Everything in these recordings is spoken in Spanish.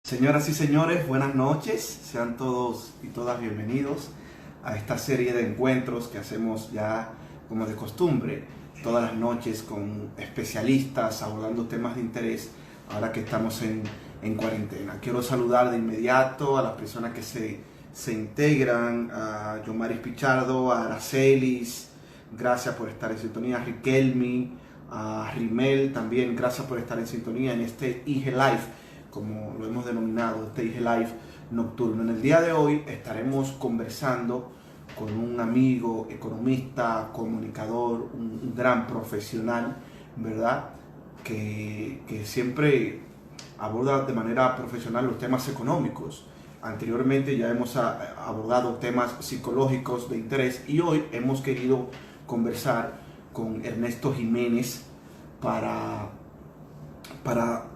Señoras y señores, buenas noches. Sean todos y todas bienvenidos a esta serie de encuentros que hacemos ya como de costumbre, todas las noches con especialistas abordando temas de interés ahora que estamos en cuarentena. Quiero saludar de inmediato a las personas que se integran, a Yomaris Pichardo, a Aracelis, gracias por estar en sintonía, a Riquelmi, a Rimel también, gracias por estar en sintonía en este IG Live, como lo hemos denominado, este IG Live nocturno. En el día de hoy estaremos conversando con un amigo, economista, comunicador, un gran profesional, ¿verdad? Que siempre aborda de manera profesional los temas económicos. Anteriormente ya hemos abordado temas psicológicos de interés y hoy hemos querido conversar con Ernesto Jiménez para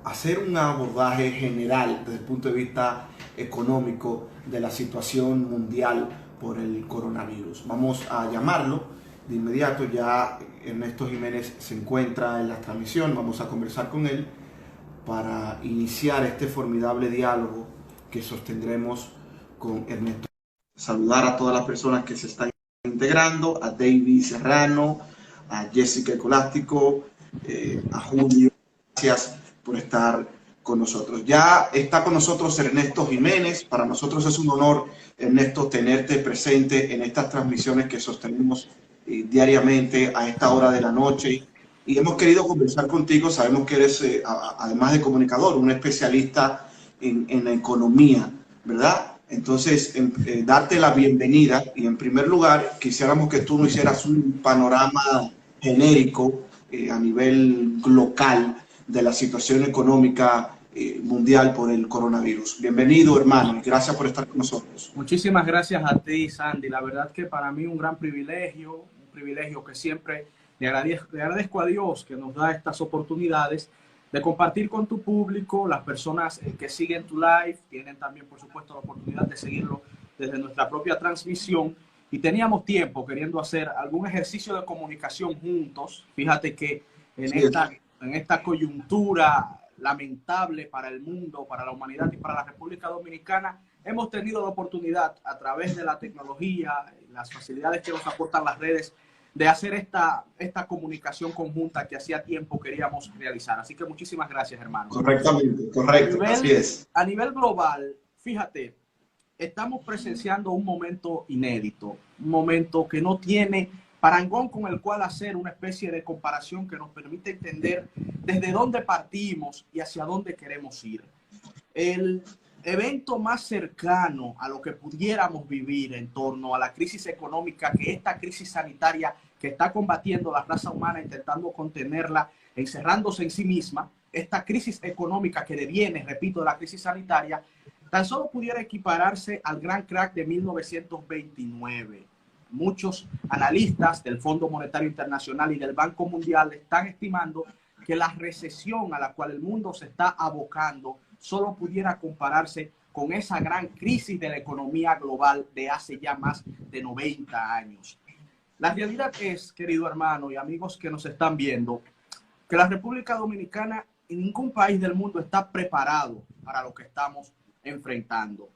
hacer un abordaje general desde el punto de vista económico de la situación mundial por el coronavirus. Vamos a llamarlo de inmediato, ya Ernesto Jiménez se encuentra en la transmisión, vamos a conversar con él para iniciar este formidable diálogo que sostendremos con Ernesto. Saludar a todas las personas que se están integrando, a David Serrano, a Jessica Ecolástico, a Julio. Gracias por estar con nosotros. Ya está con nosotros Ernesto Jiménez. Para nosotros es un honor, Ernesto, tenerte presente en estas transmisiones que sostenemos diariamente a esta hora de la noche. Y hemos querido conversar contigo. Sabemos que eres, además de comunicador, un especialista en la economía, ¿verdad? Entonces, darte la bienvenida y en primer lugar quisiéramos que tú nos hicieras un panorama genérico a nivel local de la situación económica mundial por el coronavirus. Bienvenido, hermano, y gracias por estar con nosotros. Muchísimas gracias a ti, Sandy. La verdad que para mí un gran privilegio, un privilegio que siempre le agradezco a Dios que nos da estas oportunidades de compartir con tu público. Las personas que siguen tu live tienen también, por supuesto, la oportunidad de seguirlo desde nuestra propia transmisión. Y teníamos tiempo queriendo hacer algún ejercicio de comunicación juntos. Fíjate que en esta coyuntura lamentable para el mundo, para la humanidad y para la República Dominicana, hemos tenido la oportunidad a través de la tecnología, las facilidades que nos aportan las redes, de hacer esta comunicación conjunta que hacía tiempo queríamos realizar. Así que muchísimas gracias, hermano. Correctamente, correcto, así es. A nivel global, fíjate, estamos presenciando un momento inédito, un momento que no tiene parangón con el cual hacer una especie de comparación que nos permite entender desde dónde partimos y hacia dónde queremos ir. El evento más cercano a lo que pudiéramos vivir en torno a la crisis económica, que esta crisis sanitaria que está combatiendo la raza humana, intentando contenerla, encerrándose en sí misma, esta crisis económica que deviene, repito, de la crisis sanitaria, tan solo pudiera equipararse al gran crack de 1929. Muchos analistas del Fondo Monetario Internacional y del Banco Mundial están estimando que la recesión a la cual el mundo se está abocando solo pudiera compararse con esa gran crisis de la economía global de hace ya más de 90 años. La realidad es, querido hermano y amigos que nos están viendo, que la República Dominicana en ningún país del mundo está preparado para lo que estamos enfrentando.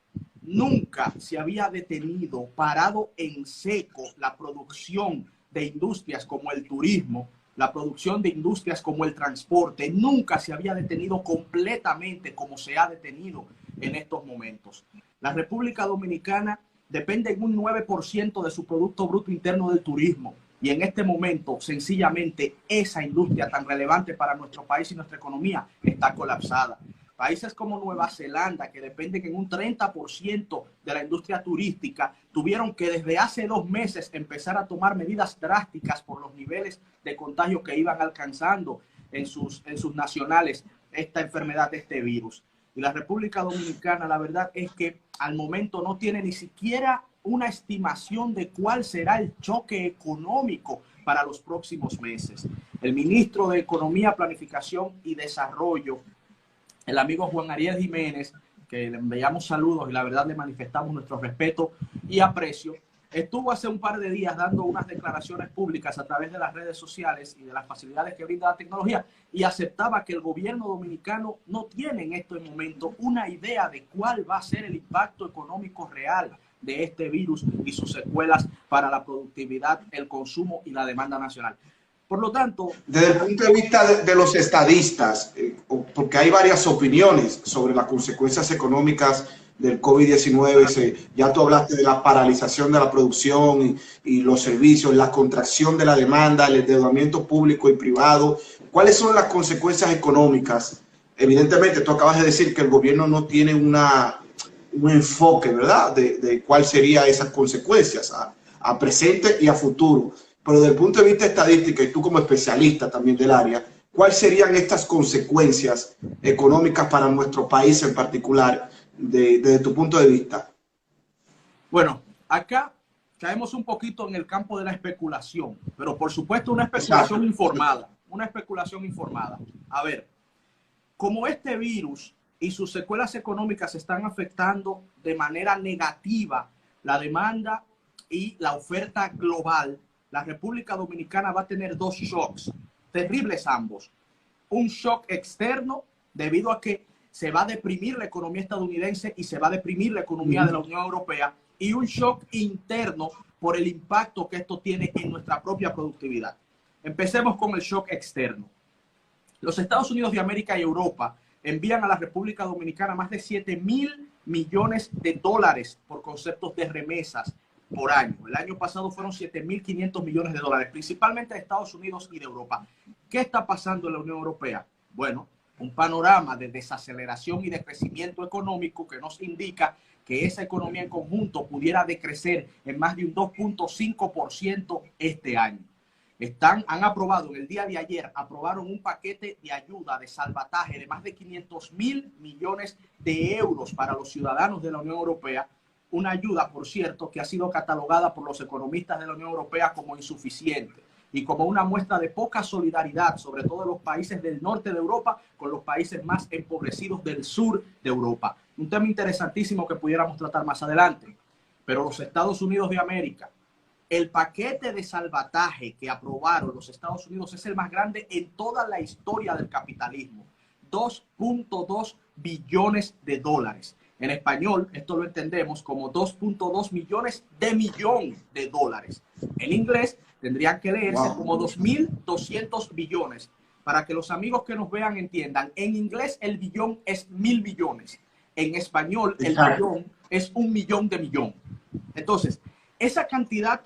Nunca se había detenido, parado en seco, la producción de industrias como el turismo, la producción de industrias como el transporte. Nunca se había detenido completamente como se ha detenido en estos momentos. La República Dominicana depende en un 9% de su Producto Bruto Interno del turismo. Y en este momento, sencillamente, esa industria tan relevante para nuestro país y nuestra economía está colapsada. Países como Nueva Zelanda, que dependen en un 30% de la industria turística, tuvieron que desde hace 2 meses empezar a tomar medidas drásticas por los niveles de contagio que iban alcanzando en sus nacionales esta enfermedad, este virus. Y la República Dominicana, la verdad es que al momento no tiene ni siquiera una estimación de cuál será el choque económico para los próximos meses. El ministro de Economía, Planificación y Desarrollo, el amigo Juan Ariel Jiménez, que le enviamos saludos y la verdad le manifestamos nuestro respeto y aprecio, estuvo hace un par de días dando unas declaraciones públicas a través de las redes sociales y de las facilidades que brinda la tecnología y aceptaba que el gobierno dominicano no tiene en este momento una idea de cuál va a ser el impacto económico real de este virus y sus secuelas para la productividad, el consumo y la demanda nacional. Por lo tanto, desde el punto de vista de los estadistas, porque hay varias opiniones sobre las consecuencias económicas del COVID-19, ya tú hablaste de la paralización de la producción y los servicios, la contracción de la demanda, el endeudamiento público y privado. ¿Cuáles son las consecuencias económicas? Evidentemente, tú acabas de decir que el gobierno no tiene un enfoque, ¿verdad?, de cuáles serían esas consecuencias a presente y a futuro. Pero desde el punto de vista estadístico, y tú como especialista también del área, ¿cuáles serían estas consecuencias económicas para nuestro país en particular, desde tu punto de vista? Bueno, acá caemos un poquito en el campo de la especulación, pero por supuesto una especulación informada, una especulación informada. A ver, como este virus y sus secuelas económicas están afectando de manera negativa la demanda y la oferta global, la República Dominicana va a tener dos shocks, terribles ambos. Un shock externo debido a que se va a deprimir la economía estadounidense y se va a deprimir la economía de la Unión Europea, y un shock interno por el impacto que esto tiene en nuestra propia productividad. Empecemos con el shock externo. Los Estados Unidos de América y Europa envían a la República Dominicana más de 7.000 millones de dólares por conceptos de remesas por año. El año pasado fueron 7.500 millones de dólares, principalmente de Estados Unidos y de Europa. ¿Qué está pasando en la Unión Europea? Bueno, un panorama de desaceleración y de crecimiento económico que nos indica que esa economía en conjunto pudiera decrecer en más de un 2.5% este año. Han aprobado, en el día de ayer, aprobaron un paquete de ayuda, de salvataje de más de 500.000 millones de euros para los ciudadanos de la Unión Europea. Una ayuda, por cierto, que ha sido catalogada por los economistas de la Unión Europea como insuficiente y como una muestra de poca solidaridad, sobre todo de los países del norte de Europa con los países más empobrecidos del sur de Europa. Un tema interesantísimo que pudiéramos tratar más adelante. Pero los Estados Unidos de América, el paquete de salvataje que aprobaron los Estados Unidos es el más grande en toda la historia del capitalismo. 2.2 billones de dólares. En español, esto lo entendemos como 2.2 millones de millón de dólares. En inglés, tendrían que leerse como 2.200 billones. Para que los amigos que nos vean entiendan, en inglés el billón es 1.000 billones. En español, el billón es 1 millón de millón. Entonces, esa cantidad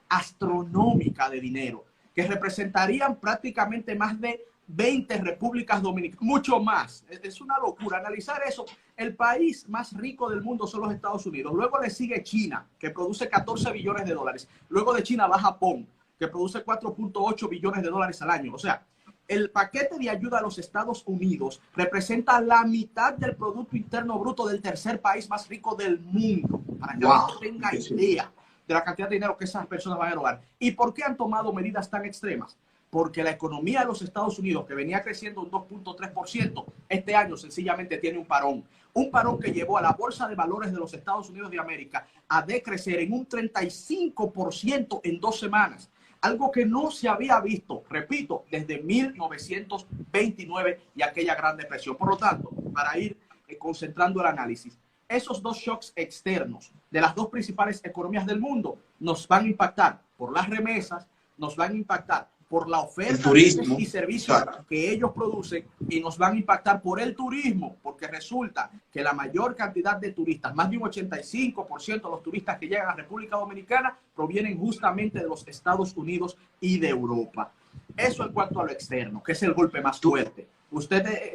astronómica de dinero, que representarían prácticamente más de 20 repúblicas dominicanas, mucho más. Es una locura analizar eso. El país más rico del mundo son los Estados Unidos. Luego le sigue China, que produce 14 billones de dólares. Luego de China va Japón, que produce 4.8 billones de dólares al año. O sea, el paquete de ayuda a los Estados Unidos representa la mitad del Producto Interno Bruto del tercer país más rico del mundo. Para que uno tenga idea de la cantidad de dinero que esas personas van a erogar. ¿Y por qué han tomado medidas tan extremas? Porque la economía de los Estados Unidos, que venía creciendo un 2.3%, este año sencillamente tiene un parón. Un parón que llevó a la Bolsa de Valores de los Estados Unidos de América a decrecer en un 35% en 2 semanas. Algo que no se había visto, repito, desde 1929 y aquella Gran Depresión. Por lo tanto, para ir concentrando el análisis, esos dos shocks externos de las dos principales economías del mundo nos van a impactar por las remesas, nos van a impactar por la oferta y servicios que ellos producen, y nos van a impactar por el turismo, porque resulta que la mayor cantidad de turistas, más de un 85% de los turistas que llegan a República Dominicana, provienen justamente de los Estados Unidos y de Europa. Eso en cuanto a lo externo, que es el golpe más fuerte.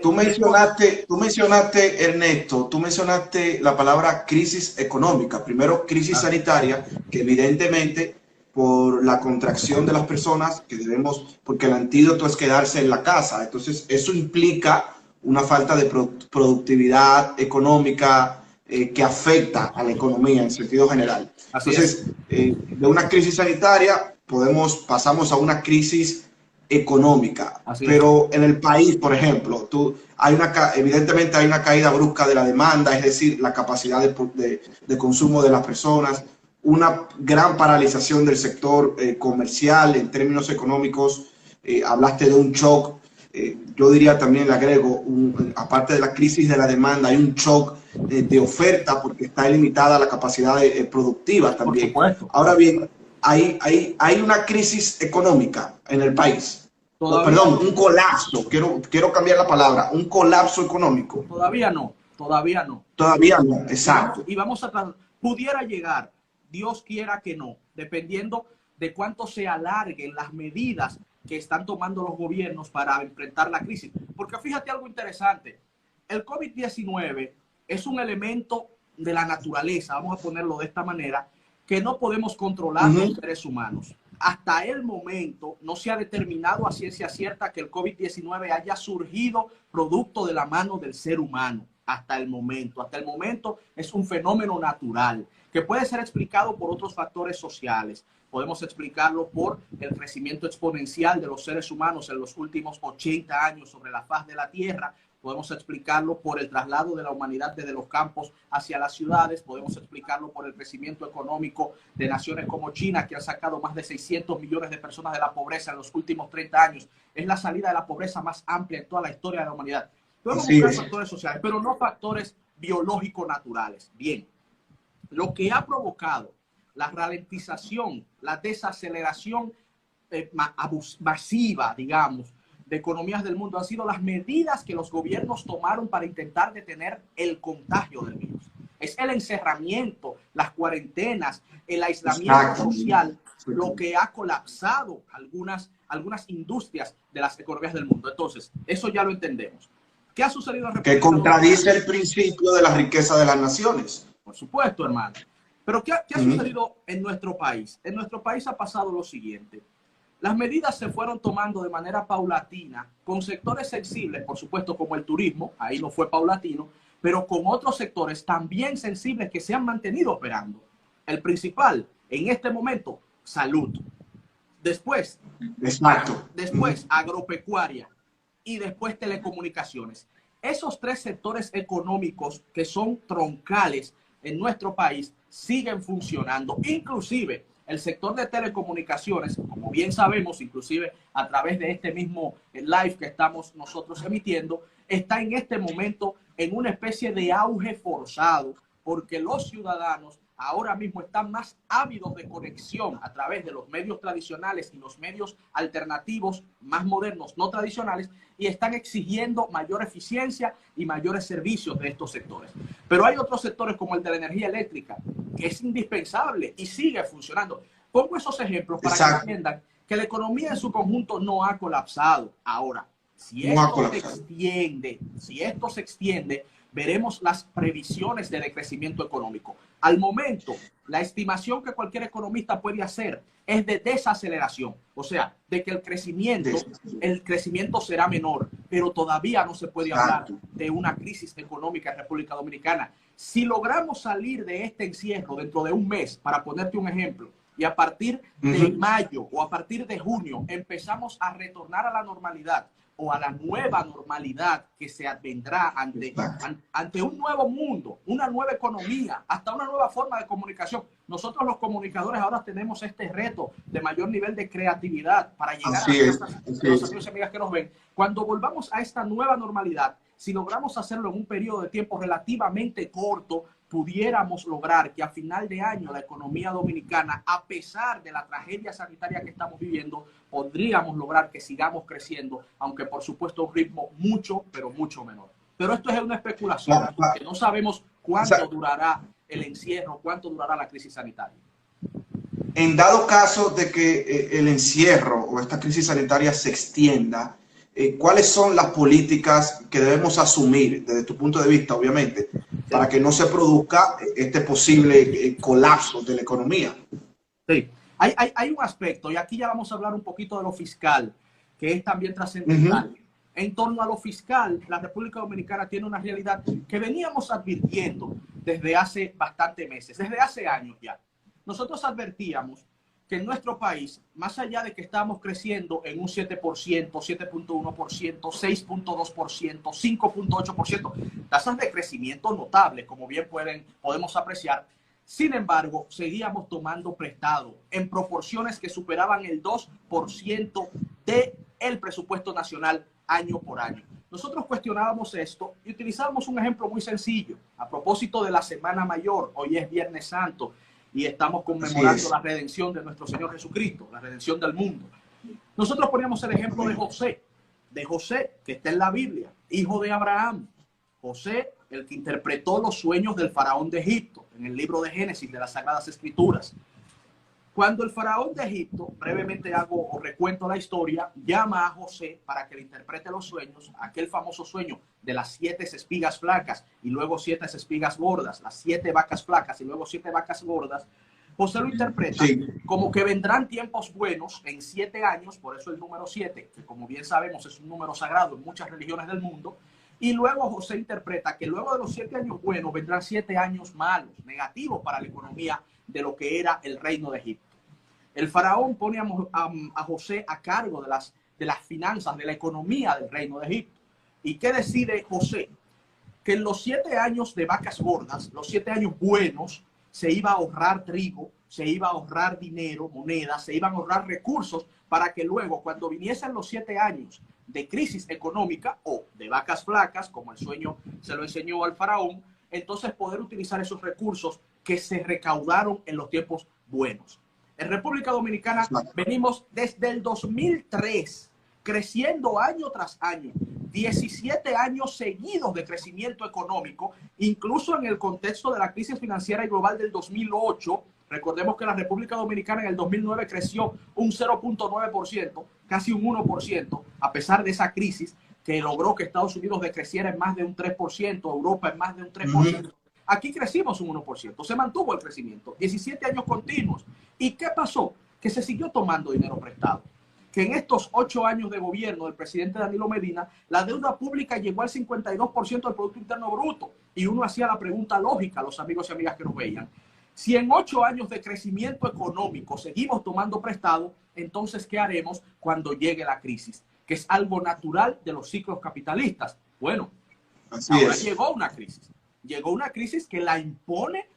Tú mencionaste, Ernesto, tú mencionaste la palabra crisis económica. Primero, crisis sanitaria, que evidentemente por la contracción de las personas que debemos, porque el antídoto es quedarse en la casa. Entonces, eso implica una falta de productividad económica que afecta a la economía en sentido general. Entonces, de una crisis sanitaria pasamos a una crisis económica. Pero en el país, por ejemplo, evidentemente hay una caída brusca de la demanda, es decir, la capacidad de consumo de las personas. una gran paralización del sector comercial en términos económicos. Hablaste de un shock. Yo diría también, le agrego, aparte de la crisis de la demanda, hay un shock de oferta porque está limitada la capacidad productiva también. Por supuesto. Ahora bien, hay una crisis económica en el país. Perdón, un colapso. Quiero cambiar la palabra. Un colapso económico. Todavía no, todavía no. Todavía no, exacto. Y vamos a pudiera llegar, Dios quiera que no, dependiendo de cuánto se alarguen las medidas que están tomando los gobiernos para enfrentar la crisis. Porque fíjate algo interesante, el COVID-19 es un elemento de la naturaleza, vamos a ponerlo de esta manera, que no podemos controlar los seres humanos. Hasta el momento no se ha determinado a ciencia cierta que el COVID-19 haya surgido producto de la mano del ser humano. Hasta el momento es un fenómeno natural que puede ser explicado por otros factores sociales. Podemos explicarlo por el crecimiento exponencial de los seres humanos en los últimos 80 años sobre la faz de la Tierra. Podemos explicarlo por el traslado de la humanidad desde los campos hacia las ciudades. Podemos explicarlo por el crecimiento económico de naciones como China, que han sacado más de 600 millones de personas de la pobreza en los últimos 30 años. Es la salida de la pobreza más amplia en toda la historia de la humanidad. Podemos buscar factores sociales, pero no factores biológicos naturales. Bien, lo que ha provocado la ralentización, la desaceleración masiva, digamos, de economías del mundo han sido las medidas que los gobiernos tomaron para intentar detener el contagio del virus. Es el encerramiento, las cuarentenas, el aislamiento social, lo que ha colapsado algunas industrias de las economías del mundo. Entonces, eso ya lo entendemos. ¿Qué ha sucedido en República Que contradice el principio de la riqueza de las naciones. Por supuesto, hermano. Pero ¿qué ha sucedido en nuestro país? En nuestro país ha pasado lo siguiente. Las medidas se fueron tomando de manera paulatina con sectores sensibles, por supuesto, como el turismo, ahí no fue paulatino, pero con otros sectores también sensibles que se han mantenido operando. El principal, en este momento, salud. Después, agropecuaria y después telecomunicaciones. Esos tres sectores económicos que son troncales en nuestro país siguen funcionando. Inclusive el sector de telecomunicaciones, como bien sabemos, inclusive a través de este mismo live que estamos nosotros emitiendo, está en este momento en una especie de auge forzado, porque los ciudadanos ahora mismo están más ávidos de conexión a través de los medios tradicionales y los medios alternativos más modernos, no tradicionales, y están exigiendo mayor eficiencia y mayores servicios de estos sectores. Pero hay otros sectores como el de la energía eléctrica, que es indispensable y sigue funcionando. Pongo esos ejemplos para que entiendan que la economía en su conjunto no ha colapsado. Ahora, si esto se extiende, veremos las previsiones de decrecimiento económico. Al momento, la estimación que cualquier economista puede hacer es de desaceleración, o sea, de que el crecimiento será menor, pero todavía no se puede hablar de una crisis económica en República Dominicana. Si logramos salir de este encierro dentro de un mes, para ponerte un ejemplo, y a partir de mayo o a partir de junio empezamos a retornar a la normalidad, o a la nueva normalidad que se vendrá ante un nuevo mundo, una nueva economía, hasta una nueva forma de comunicación. Nosotros los comunicadores ahora tenemos este reto de mayor nivel de creatividad para llegar a los amigos y amigas que nos ven. Cuando volvamos a esta nueva normalidad, si logramos hacerlo en un periodo de tiempo relativamente corto, pudiéramos lograr que a final de año la economía dominicana, a pesar de la tragedia sanitaria que estamos viviendo, podríamos lograr que sigamos creciendo, aunque por supuesto a un ritmo mucho, pero mucho menor. Pero esto es una especulación, porque no sabemos cuánto durará el encierro, cuánto durará la crisis sanitaria. En dado caso de que el encierro o esta crisis sanitaria se extienda, ¿cuáles son las políticas que debemos asumir desde tu punto de vista, obviamente, para que no se produzca este posible colapso de la economía? Sí, hay un aspecto, y aquí ya vamos a hablar un poquito de lo fiscal, que es también trascendental. En torno a lo fiscal, la República Dominicana tiene una realidad que veníamos advirtiendo desde hace bastantes meses, desde hace años ya. Nosotros advertíamos que en nuestro país, más allá de que estamos creciendo en un 7%, 7.1%, 6.2%, 5.8%, tasas de crecimiento notables, como bien podemos apreciar, Sin embargo, seguíamos tomando prestado en proporciones que superaban el 2% del presupuesto nacional año por año. Nosotros cuestionábamos esto y utilizábamos un ejemplo muy sencillo. A propósito de la Semana Mayor, hoy es Viernes Santo y estamos conmemorando la redención de nuestro Señor Jesucristo, la redención del mundo. Nosotros poníamos el ejemplo de José, que está en la Biblia, hijo de Abraham. José, el que interpretó los sueños del faraón de Egipto en el libro de Génesis de las Sagradas Escrituras. Cuando el faraón de Egipto, brevemente hago o recuento la historia, llama a José para que le interprete los sueños, aquel famoso sueño de las 7 espigas flacas y luego 7 espigas gordas, las 7 vacas flacas y luego 7 vacas gordas, José lo interpreta como que vendrán tiempos buenos en 7 años, por eso el número 7, que como bien sabemos es un número sagrado en muchas religiones del mundo, y luego José interpreta que luego de los 7 años buenos vendrán 7 años malos, negativos para la economía de lo que era el reino de Egipto. El faraón pone a José a cargo de las finanzas, de la economía del reino de Egipto. ¿Y qué decide José? Que en los 7 años de vacas gordas, los 7 años buenos, se iba a ahorrar trigo, se iba a ahorrar dinero, monedas, se iban a ahorrar recursos para que luego, cuando viniesen los 7 años de crisis económica o de vacas flacas, como el sueño se lo enseñó al faraón, entonces poder utilizar esos recursos que se recaudaron en los tiempos buenos. En República Dominicana venimos desde el 2003 creciendo año tras año, 17 años seguidos de crecimiento económico, incluso en el contexto de la crisis financiera y global del 2008. Recordemos que la República Dominicana en el 2009 creció un 0.9%, casi un 1%, a pesar de esa crisis que logró que Estados Unidos decreciera en más de un 3%, Europa en más de un 3%. Aquí crecimos un 1%, se mantuvo el crecimiento, 17 años continuos. ¿Y qué pasó? Que se siguió tomando dinero prestado. Que en estos 8 años de gobierno del presidente Danilo Medina, la deuda pública llegó al 52% del Producto Interno Bruto. Y uno hacía la pregunta lógica a los amigos y amigas que nos veían. Si en 8 años de crecimiento económico seguimos tomando prestado, entonces, ¿qué haremos cuando llegue la crisis? Que es algo natural de los ciclos capitalistas. Bueno, ahora llegó una crisis. Llegó una crisis que la impone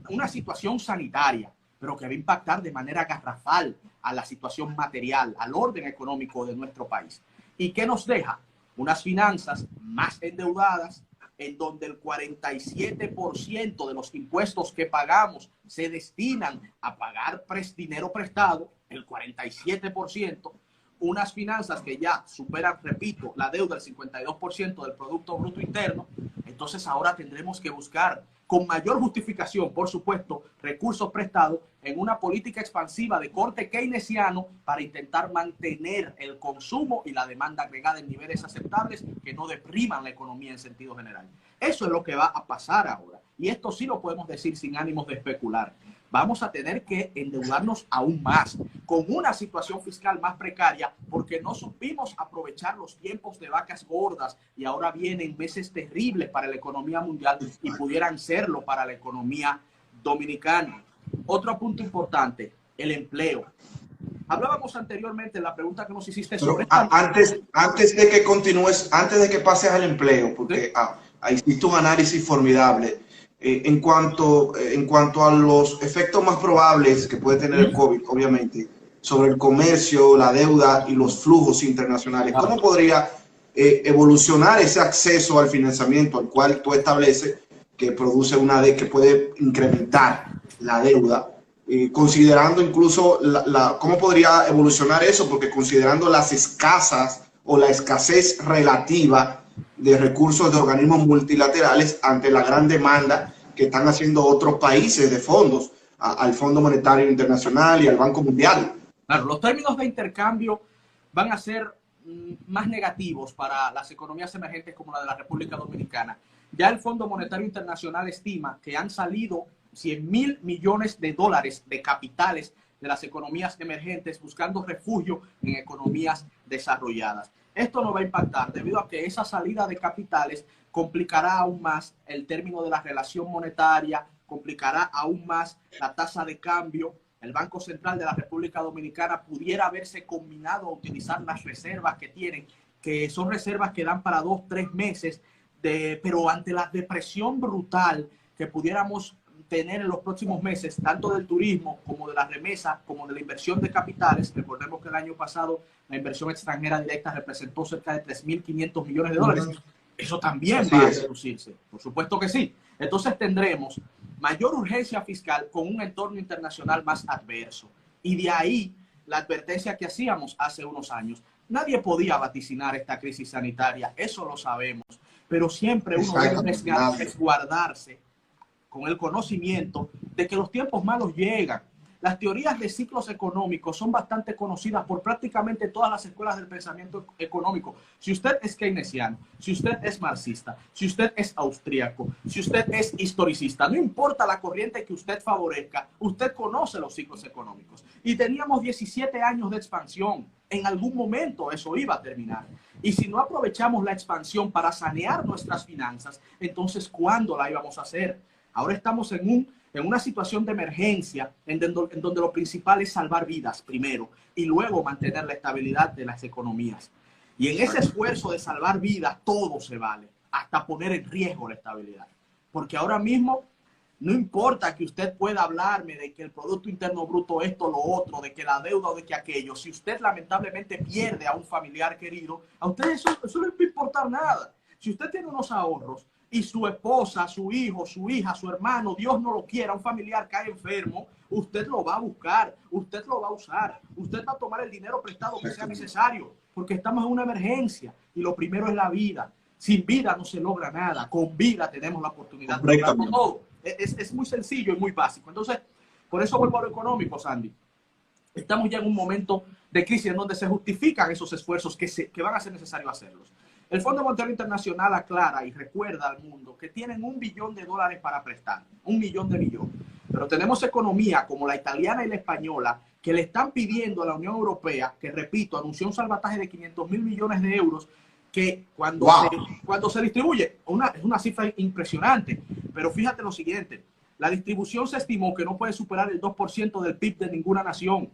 una situación sanitaria, pero que va a impactar de manera garrafal a la situación material, al orden económico de nuestro país. ¿Y qué nos deja? Unas finanzas más endeudadas, en donde el 47% de los impuestos que pagamos se destinan a pagar dinero prestado, el 47%, unas finanzas que ya superan, repito, la deuda del 52% del Producto Bruto Interno. Entonces ahora tendremos que buscar con mayor justificación, por supuesto, recursos prestados en una política expansiva de corte keynesiano para intentar mantener el consumo y la demanda agregada en niveles aceptables que no depriman la economía en sentido general. Eso es lo que va a pasar ahora. Y esto sí lo podemos decir sin ánimos de especular. Vamos a tener que endeudarnos aún más, con una situación fiscal más precaria, porque no supimos aprovechar los tiempos de vacas gordas y ahora vienen meses terribles para la economía mundial y pudieran serlo para la economía dominicana. Otro punto importante, el empleo. Hablábamos anteriormente en la pregunta que nos hiciste sobre... Antes de que continúes, antes de que pases al empleo, porque ahí hiciste un análisis formidable. En cuanto a los efectos más probables que puede tener el COVID, obviamente, sobre el comercio, la deuda y los flujos internacionales, ¿cómo podría evolucionar ese acceso al financiamiento al cual tú estableces que produce que puede incrementar la deuda? Considerando incluso cómo podría evolucionar eso, porque considerando las escasas o la escasez relativa de recursos de organismos multilaterales ante la gran demanda que están haciendo otros países de fondos al Fondo Monetario Internacional y al Banco Mundial. Claro, los términos de intercambio van a ser más negativos para las economías emergentes como la de la República Dominicana. Ya el Fondo Monetario Internacional estima que han salido 100.000 millones de dólares de capitales de las economías emergentes buscando refugio en economías desarrolladas. Esto no va a impactar debido a que esa salida de capitales complicará aún más el término de la relación monetaria, complicará aún más la tasa de cambio. El Banco Central de la República Dominicana pudiera haberse combinado a utilizar las reservas que tienen, que son reservas que dan para 2 o 3 meses, pero ante la depresión brutal que pudiéramos tener en los próximos meses, tanto del turismo como de la remesa, como de la inversión de capitales. Recordemos que el año pasado la inversión extranjera directa representó cerca de 3.500 millones de dólares. Eso también va a reducirse, por supuesto que sí. Entonces tendremos mayor urgencia fiscal con un entorno internacional más adverso. Y de ahí la advertencia que hacíamos hace unos años. Nadie podía vaticinar esta crisis sanitaria, eso lo sabemos, pero siempre uno debe resguardarse con el conocimiento de que los tiempos malos llegan. Las teorías de ciclos económicos son bastante conocidas por prácticamente todas las escuelas del pensamiento económico. Si usted es keynesiano, si usted es marxista, si usted es austríaco, si usted es historicista, no importa la corriente que usted favorezca, usted conoce los ciclos económicos. Y teníamos 17 años de expansión. En algún momento eso iba a terminar. Y si no aprovechamos la expansión para sanear nuestras finanzas, entonces ¿cuándo la íbamos a hacer? Ahora estamos en una situación de emergencia en donde lo principal es salvar vidas primero y luego mantener la estabilidad de las economías. Y en ese esfuerzo de salvar vidas todo se vale, hasta poner en riesgo la estabilidad. Porque ahora mismo no importa que usted pueda hablarme de que el Producto Interno Bruto esto, lo otro, de que la deuda o de que aquello. Si usted lamentablemente pierde a un familiar querido, a usted eso no le va a importar nada. Si usted tiene unos ahorros y su esposa, su hijo, su hija, su hermano, Dios no lo quiera, un familiar cae enfermo, usted lo va a buscar, usted lo va a usar, usted va a tomar el dinero prestado que sea necesario, porque estamos en una emergencia y lo primero es la vida. Sin vida no se logra nada, con vida tenemos la oportunidad de lograrlo todo. Es muy sencillo y muy básico. Entonces, por eso vuelvo a lo económico, Sandy. Estamos ya en un momento de crisis en donde se justifican esos esfuerzos que van a ser necesarios hacerlos. El Fondo Monetario Internacional aclara y recuerda al mundo que tienen $1 billón para prestar, 1 millón de millones. Pero tenemos economías como la italiana y la española que le están pidiendo a la Unión Europea, que repito, anunció un salvataje de 500.000 millones de euros, que cuando se distribuye, es una cifra impresionante. Pero fíjate lo siguiente, la distribución se estimó que no puede superar el 2% del PIB de ninguna nación.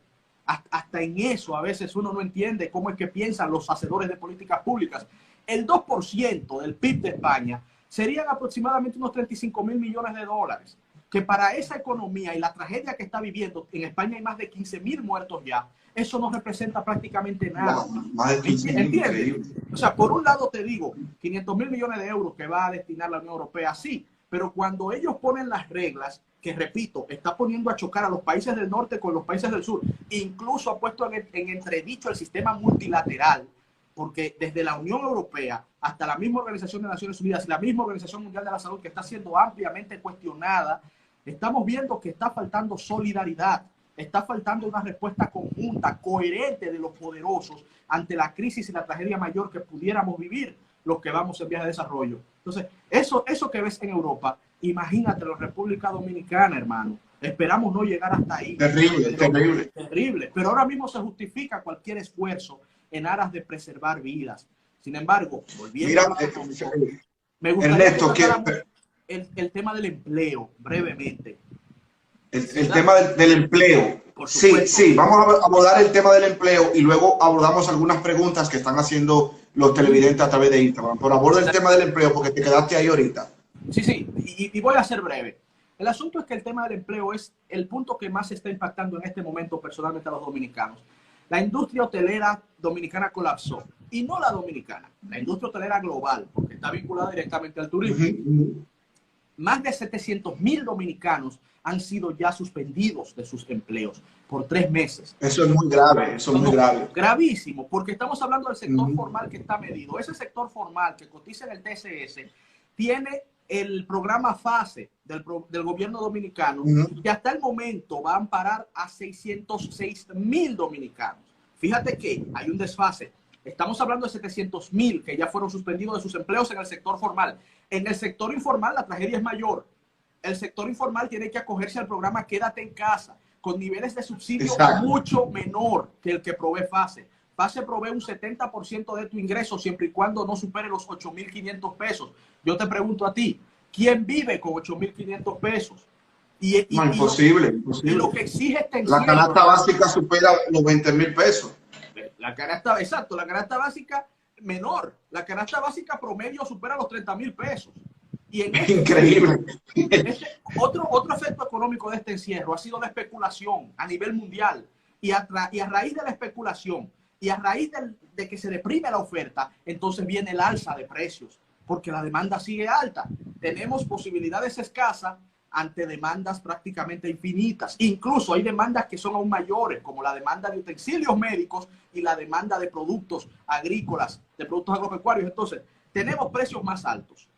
Hasta en eso a veces uno no entiende cómo es que piensan los hacedores de políticas públicas. El 2% del PIB de España serían aproximadamente unos 35.000 millones de dólares, que para esa economía y la tragedia que está viviendo, en España hay más de 15.000 muertos ya, eso no representa prácticamente nada. Más de 15.000. O sea, por un lado te digo, 500.000 millones de euros que va a destinar la Unión Europea, sí, pero cuando ellos ponen las reglas, que repito, está poniendo a chocar a los países del norte con los países del sur, incluso ha puesto en entredicho el sistema multilateral, porque desde la Unión Europea hasta la misma Organización de Naciones Unidas y la misma Organización Mundial de la Salud, que está siendo ampliamente cuestionada, estamos viendo que está faltando solidaridad, está faltando una respuesta conjunta, coherente de los poderosos ante la crisis y la tragedia mayor que pudiéramos vivir los que vamos en viaje de desarrollo. Entonces, eso que ves en Europa, imagínate la República Dominicana, hermano. Esperamos no llegar hasta ahí. Terrible, terrible. Terrible. Pero ahora mismo se justifica cualquier esfuerzo en aras de preservar vidas. Sin embargo, volviendo a me gustaría Ernesto, el tema del empleo, brevemente. El tema del empleo. Sí, vamos a abordar el tema del empleo y luego abordamos algunas preguntas que están haciendo los televidentes a través de Instagram. Pero aborda el tema del empleo porque te quedaste ahí ahorita. Sí, y voy a ser breve. El asunto es que el tema del empleo es el punto que más está impactando en este momento personalmente a los dominicanos. La industria hotelera dominicana colapsó, y no la dominicana, la industria hotelera global, porque está vinculada directamente al turismo. Más de 700.000 dominicanos han sido ya suspendidos de sus empleos por 3 meses. Eso es muy grave, eso es muy grave. Gravísimo, porque estamos hablando del sector formal que está medido. Ese sector formal que cotiza en el TCS tiene el programa FASE del gobierno dominicano, que hasta el momento va a amparar a 606.000 dominicanos. Fíjate que hay un desfase. Estamos hablando de 700.000 que ya fueron suspendidos de sus empleos en el sector formal. En el sector informal la tragedia es mayor. El sector informal tiene que acogerse al programa Quédate en Casa, con niveles de subsidio mucho menor que el que provee FASE. FASE provee un 70% de tu ingreso siempre y cuando no supere los 8.500 pesos. Yo te pregunto a ti, ¿quién vive con 8.500 pesos? Imposible. Y lo que exige este encierro, la canasta básica supera los 20.000 pesos. La canasta básica menor. La canasta básica promedio supera los 30.000 pesos. Increíble. Otro efecto económico de este encierro ha sido la especulación a nivel mundial. Y a raíz de la especulación y a raíz de que se deprime la oferta, entonces viene el alza de precios, porque la demanda sigue alta. Tenemos posibilidades escasas ante demandas prácticamente infinitas. Incluso hay demandas que son aún mayores, como la demanda de utensilios médicos y la demanda de productos agrícolas, de productos agropecuarios. Entonces, tenemos precios más altos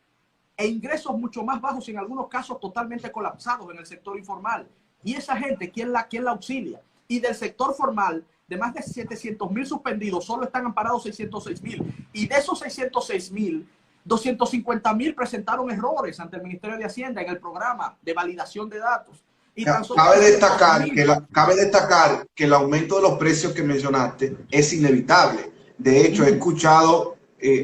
e ingresos mucho más bajos, en algunos casos totalmente colapsados en el sector informal. Y esa gente, ¿quién la auxilia? Y del sector formal, de más de 700,000 suspendidos, solo están amparados 606,000. Y de esos 606,000, 250,000 presentaron errores ante el Ministerio de Hacienda en el programa de validación de datos. Y cabe destacar que el aumento de los precios que mencionaste es inevitable. De hecho, he escuchado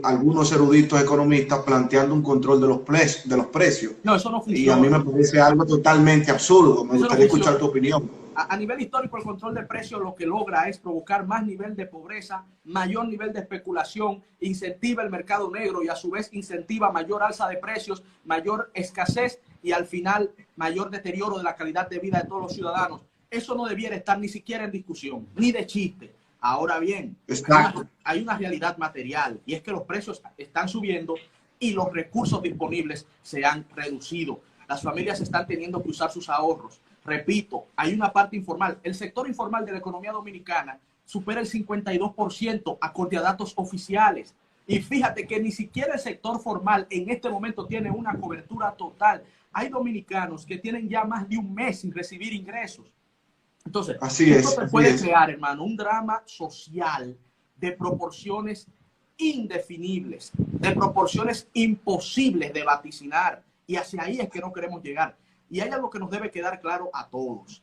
algunos eruditos economistas planteando un control de los precios. No, eso no funciona. Y a mí me parece algo totalmente absurdo. Me gustaría escuchar tu opinión. A nivel histórico, el control de precios lo que logra es provocar más nivel de pobreza, mayor nivel de especulación, incentiva el mercado negro y a su vez incentiva mayor alza de precios, mayor escasez y al final mayor deterioro de la calidad de vida de todos los ciudadanos. Eso no debiera estar ni siquiera en discusión, ni de chiste. Ahora bien, hay una realidad material y es que los precios están subiendo y los recursos disponibles se han reducido. Las familias están teniendo que usar sus ahorros. Repito, hay una parte informal. El sector informal de la economía dominicana supera el 52% acorde a datos oficiales. Y fíjate que ni siquiera el sector formal en este momento tiene una cobertura total. Hay dominicanos que tienen ya más de un mes sin recibir ingresos. Entonces, esto puede crear, hermano, un drama social de proporciones indefinibles, de proporciones imposibles de vaticinar. Y hacia ahí es que no queremos llegar. Y hay algo que nos debe quedar claro a todos.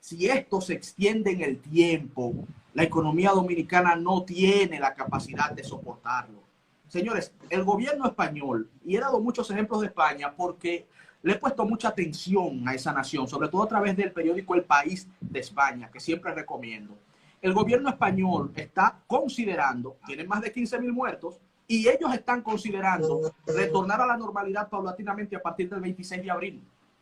Si esto se extiende en el tiempo, la economía dominicana no tiene la capacidad de soportarlo. Señores, el gobierno español, y he dado muchos ejemplos de España porque le he puesto mucha atención a esa nación, sobre todo a través del periódico El País de España, que siempre recomiendo. El gobierno español está considerando, tienen más de 15,000 muertos, y ellos están considerando retornar a la normalidad paulatinamente a partir del 26 de abril.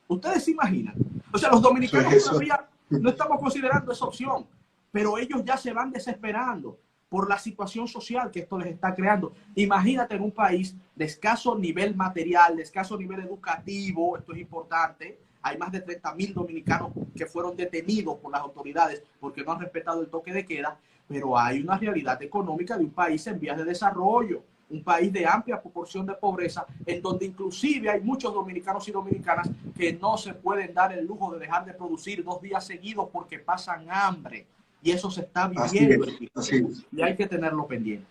¿Ustedes se imaginan? O sea, los dominicanos todavía no estamos considerando esa opción, pero ellos ya se van desesperando por la situación social que esto les está creando. Imagínate en un país de escaso nivel material, de escaso nivel educativo, esto es importante. Hay más de 30,000 dominicanos que fueron detenidos por las autoridades porque no han respetado el toque de queda, pero hay una realidad económica de un país en vías de desarrollo, un país de amplia proporción de pobreza, en donde inclusive hay muchos dominicanos y dominicanas que no se pueden dar el lujo de dejar de producir 2 días seguidos porque pasan hambre. Y eso se está viviendo. Así es. Y hay que tenerlo pendiente.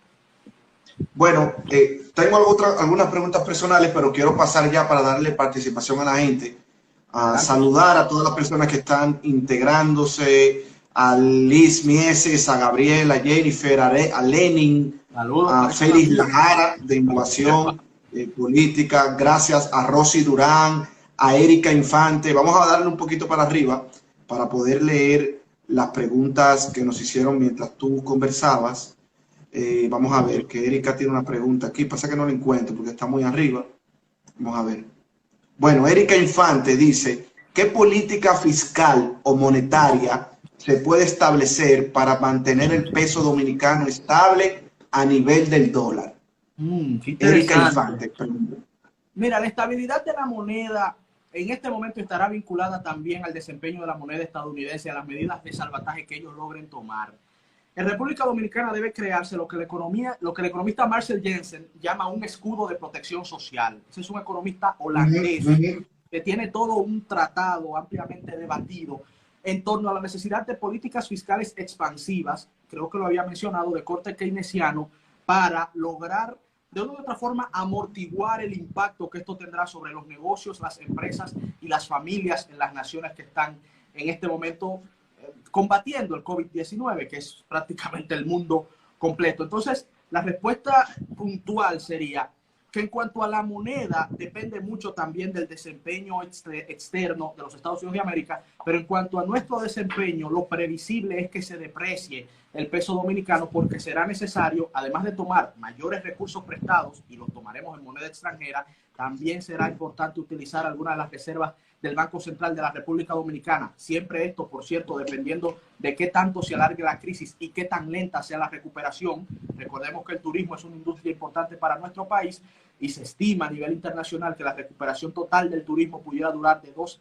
Bueno, tengo algunas preguntas personales, pero quiero pasar ya para darle participación a la gente. A saludar a todas las personas que están integrándose, a Liz Mieses, a Gabriel, a Jennifer, a Lenin, saludos, a Félix Lajara de Innovación Política, gracias a Rosy Durán, a Erika Infante. Vamos a darle un poquito para arriba para poder leer las preguntas que nos hicieron mientras tú conversabas. Vamos a ver, que Erika tiene una pregunta aquí, pasa que no la encuentro porque está muy arriba. Vamos a ver. Bueno, Erika Infante dice, ¿qué política fiscal o monetaria se puede establecer para mantener el peso dominicano estable a nivel del dólar? Erika Infante. Mira, la estabilidad de la moneda en este momento estará vinculada también al desempeño de la moneda estadounidense, a las medidas de salvataje que ellos logren tomar. En República Dominicana debe crearse lo que el economista Marcel Jensen llama un escudo de protección social. Ese es un economista holandés que tiene todo un tratado ampliamente debatido en torno a la necesidad de políticas fiscales expansivas, creo que lo había mencionado, de corte keynesiano, para lograr de una u otra forma amortiguar el impacto que esto tendrá sobre los negocios, las empresas y las familias en las naciones que están en este momento combatiendo el COVID-19, que es prácticamente el mundo completo. Entonces, la respuesta puntual sería que en cuanto a la moneda, depende mucho también del desempeño externo de los Estados Unidos de América, pero en cuanto a nuestro desempeño, lo previsible es que se deprecie el peso dominicano porque será necesario, además de tomar mayores recursos prestados, y los tomaremos en moneda extranjera, también será importante utilizar algunas de las reservas del Banco Central de la República Dominicana. Siempre esto, por cierto, dependiendo de qué tanto se alargue la crisis y qué tan lenta sea la recuperación. Recordemos que el turismo es una industria importante para nuestro país y se estima a nivel internacional que la recuperación total del turismo pudiera durar de 2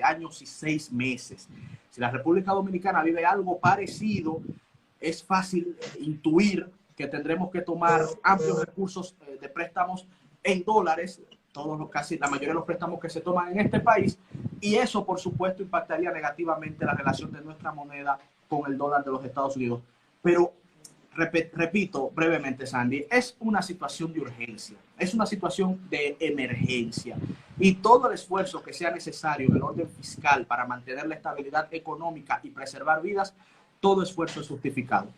años y 6 meses. Si la República Dominicana vive algo parecido, es fácil intuir que tendremos que tomar amplios recursos de préstamos en dólares, casi la mayoría de los préstamos que se toman en este país, y eso por supuesto impactaría negativamente la relación de nuestra moneda con el dólar de los Estados Unidos. Pero repito brevemente, Sandy, es una situación de urgencia, es una situación de emergencia, y todo el esfuerzo que sea necesario en el orden fiscal para mantener la estabilidad económica y preservar vidas, todo esfuerzo es justificado.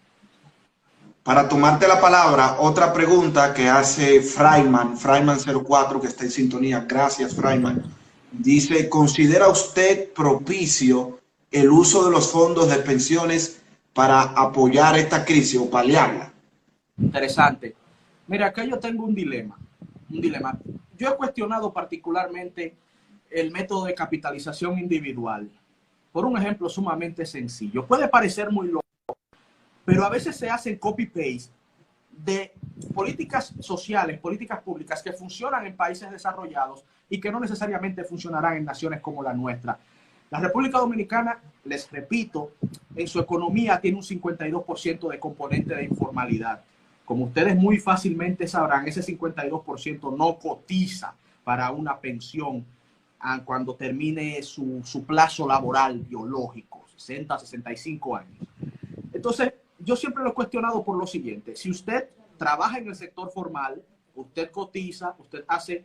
Para tomarte la palabra, otra pregunta que hace Frayman 04, que está en sintonía. Gracias, Frayman. Dice, ¿considera usted propicio el uso de los fondos de pensiones para apoyar esta crisis o paliarla? Interesante. Mira, acá yo tengo un dilema. Yo he cuestionado particularmente el método de capitalización individual por un ejemplo sumamente sencillo. Puede parecer muy loco, pero a veces se hacen copy-paste de políticas sociales, políticas públicas que funcionan en países desarrollados y que no necesariamente funcionarán en naciones como la nuestra. La República Dominicana, les repito, en su economía tiene un 52% de componente de informalidad. Como ustedes muy fácilmente sabrán, ese 52% no cotiza para una pensión cuando termine su plazo laboral biológico, 60, 65 años. Entonces, yo siempre lo he cuestionado por lo siguiente: si usted trabaja en el sector formal, usted cotiza, usted hace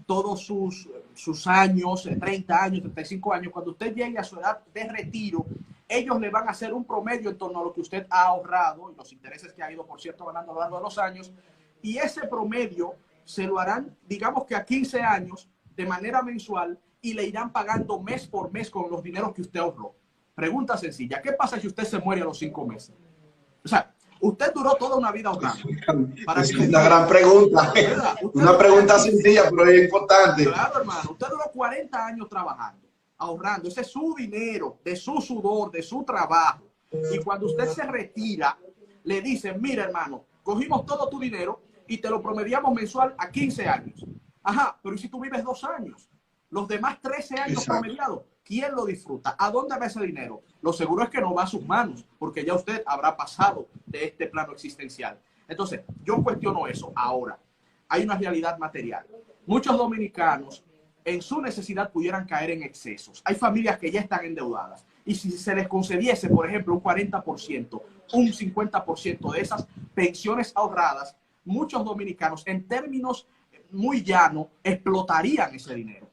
todos sus años, 30 años, 35 años, cuando usted llegue a su edad de retiro, ellos le van a hacer un promedio en torno a lo que usted ha ahorrado y los intereses que ha ido, por cierto, ganando a lo largo de los años, y ese promedio se lo harán, digamos que a 15 años, de manera mensual, y le irán pagando mes por mes con los dineros que usted ahorró. Pregunta sencilla: ¿qué pasa si usted se muere a los 5 meses? O sea, usted duró toda una vida ahorrando. Es una gran pregunta. Una pregunta sencilla, pero es importante. Claro, hermano. Usted duró 40 años trabajando, ahorrando. Ese es su dinero, de su sudor, de su trabajo. Y cuando usted se retira, le dicen: mira, hermano, cogimos todo tu dinero y te lo promediamos mensual a 15 años. Ajá, pero ¿y si tú vives 2 años? Los demás 13 años promediados, ¿quién lo disfruta? ¿A dónde va ese dinero? Lo seguro es que no va a sus manos, porque ya usted habrá pasado de este plano existencial. Entonces, yo cuestiono eso. Ahora, hay una realidad material. Muchos dominicanos, en su necesidad, pudieran caer en excesos. Hay familias que ya están endeudadas. Y si se les concediese, por ejemplo, un 40%, un 50% de esas pensiones ahorradas, muchos dominicanos, en términos muy llanos, explotarían ese dinero.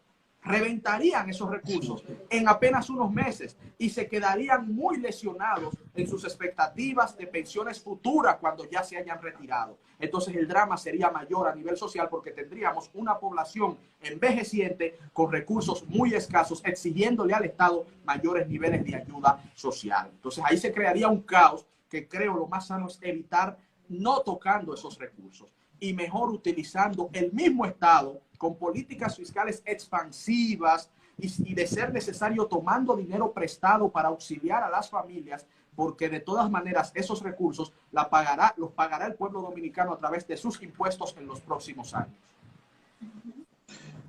Reventarían esos recursos en apenas unos meses y se quedarían muy lesionados en sus expectativas de pensiones futuras cuando ya se hayan retirado. Entonces el drama sería mayor a nivel social, porque tendríamos una población envejeciente con recursos muy escasos, exigiéndole al Estado mayores niveles de ayuda social. Entonces ahí se crearía un caos que creo lo más sano es evitar, no tocando esos recursos y mejor utilizando el mismo Estado con políticas fiscales expansivas y de ser necesario tomando dinero prestado para auxiliar a las familias, porque de todas maneras esos recursos los pagará el pueblo dominicano a través de sus impuestos en los próximos años.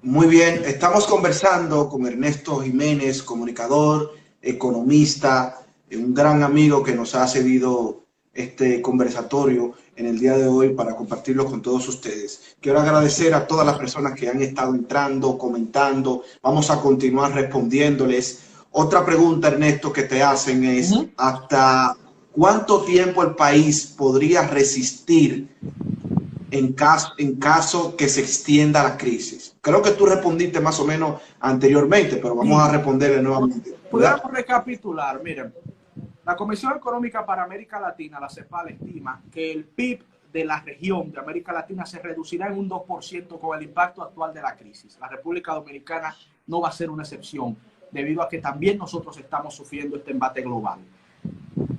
Muy bien, estamos conversando con Ernesto Jiménez, comunicador, economista, un gran amigo que nos ha cedido este conversatorio en el día de hoy para compartirlo con todos ustedes. Quiero agradecer a todas las personas que han estado entrando, comentando. Vamos a continuar respondiéndoles. Otra pregunta, Ernesto, que te hacen es: ¿hasta cuánto tiempo el país podría resistir en caso que se extienda la crisis? Creo que tú respondiste más o menos anteriormente, pero vamos a responderle nuevamente. Pudiéramos recapitular. Miren, la Comisión Económica para América Latina, la CEPAL, estima que el PIB de la región de América Latina se reducirá en un 2% con el impacto actual de la crisis. La República Dominicana no va a ser una excepción, debido a que también nosotros estamos sufriendo este embate global.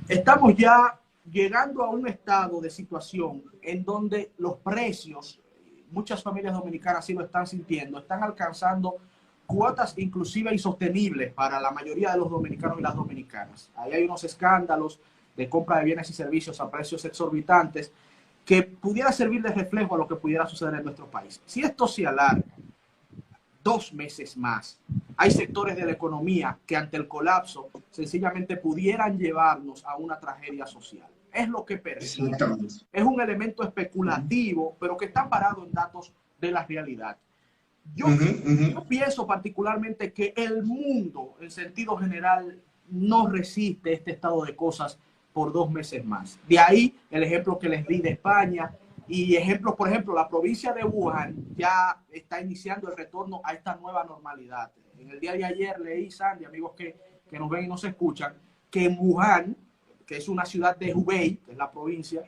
Estamos ya llegando a un estado de situación en donde los precios muchas familias dominicanas sí lo están sintiendo, están alcanzando cuotas inclusive insostenibles para la mayoría de los dominicanos y las dominicanas. Ahí hay unos escándalos de compra de bienes y servicios a precios exorbitantes que pudiera servir de reflejo a lo que pudiera suceder en nuestro país. Si esto se alarga 2 meses más, hay sectores de la economía que ante el colapso sencillamente pudieran llevarnos a una tragedia social. Es lo que percibe. Es un elemento especulativo, pero que está parado en datos de la realidad. Yo pienso particularmente que el mundo, en sentido general, no resiste este estado de cosas por 2 meses más. De ahí el ejemplo que les di de España y ejemplos, por ejemplo, la provincia de Wuhan ya está iniciando el retorno a esta nueva normalidad. En el día de ayer leí, Sandy, amigos que nos ven y nos escuchan, que en Wuhan, que es una ciudad de Hubei, que es la provincia,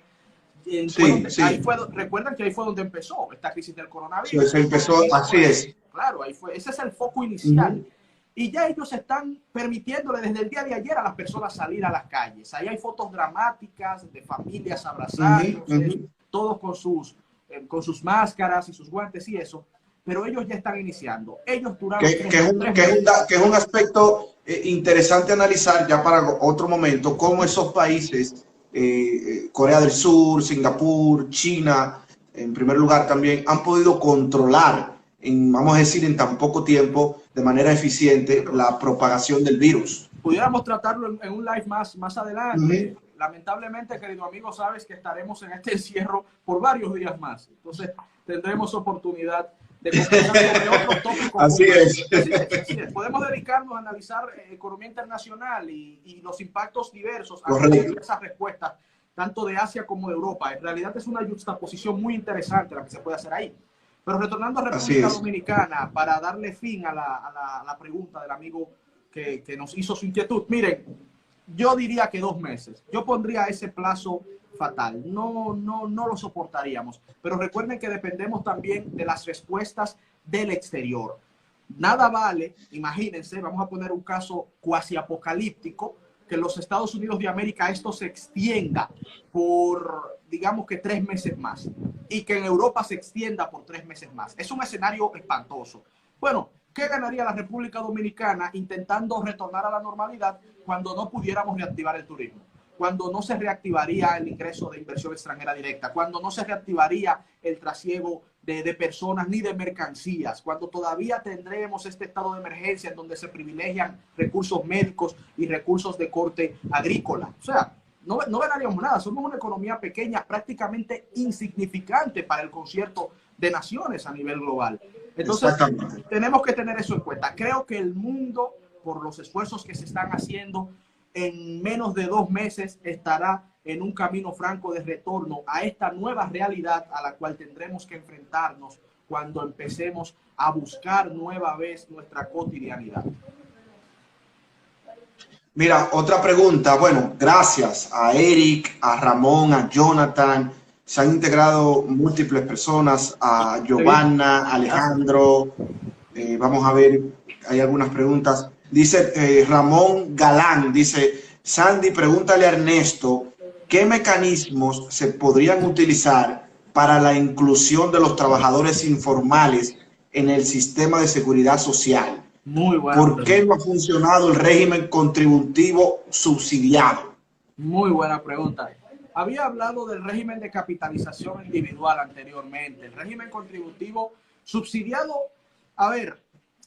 recuerdan que ahí fue donde empezó esta crisis del coronavirus. Sí, empezó, así es. Claro, ahí fue, ese es el foco inicial. Y ya ellos están permitiéndole desde el día de ayer a las personas salir a las calles. Ahí hay fotos dramáticas de familias abrazándose, todos con sus máscaras y sus guantes y eso. Pero ellos ya están iniciando. Ellos duraron que es un aspecto interesante analizar ya para otro momento, cómo esos países, Corea del Sur, Singapur, China, en primer lugar también, han podido controlar, vamos a decir, en tan poco tiempo, de manera eficiente, la propagación del virus. Pudiéramos tratarlo en un live más adelante. Lamentablemente, querido amigo, sabes que estaremos en este encierro por varios días más. Entonces, tendremos oportunidad de conversar sobre otros tópicos. Así es. Podemos dedicarnos a analizar economía internacional y los impactos diversos a esas respuestas, tanto de Asia como de Europa. En realidad es una juxtaposición muy interesante la que se puede hacer ahí. Pero retornando a República Dominicana, para darle fin a la pregunta del amigo que nos hizo su inquietud. Miren, yo diría que 2 meses. Yo pondría ese plazo fatal. No lo soportaríamos. Pero recuerden que dependemos también de las respuestas del exterior. Nada vale, imagínense, vamos a poner un caso cuasi apocalíptico, que en los Estados Unidos de América esto se extienda por, digamos que 3 meses más, y que en Europa se extienda por 3 meses más. Es un escenario espantoso. Bueno, ¿qué ganaría la República Dominicana intentando retornar a la normalidad cuando no pudiéramos reactivar el turismo? Cuando no se reactivaría el ingreso de inversión extranjera directa, cuando no se reactivaría el trasiego de personas ni de mercancías, cuando todavía tendremos este estado de emergencia en donde se privilegian recursos médicos y recursos de corte agrícola. O sea, no ganaríamos nada. Somos una economía pequeña, prácticamente insignificante para el concierto de naciones a nivel global. Entonces, tenemos que tener eso en cuenta. Creo que el mundo, por los esfuerzos que se están haciendo, en menos de 2 meses estará en un camino franco de retorno a esta nueva realidad a la cual tendremos que enfrentarnos cuando empecemos a buscar nueva vez nuestra cotidianidad. Mira, otra pregunta. Bueno, gracias a Eric, a Ramón, a Jonathan. Se han integrado múltiples personas, a Giovanna, Alejandro. Vamos a ver, hay algunas preguntas. Dice Ramón Galán, dice, Sandy, pregúntale a Ernesto, ¿qué mecanismos se podrían utilizar para la inclusión de los trabajadores informales en el sistema de seguridad social? Muy buena ¿Por qué no ha funcionado el régimen contributivo subsidiado? Muy buena pregunta. Había hablado del régimen de capitalización individual anteriormente. El régimen contributivo subsidiado, a ver,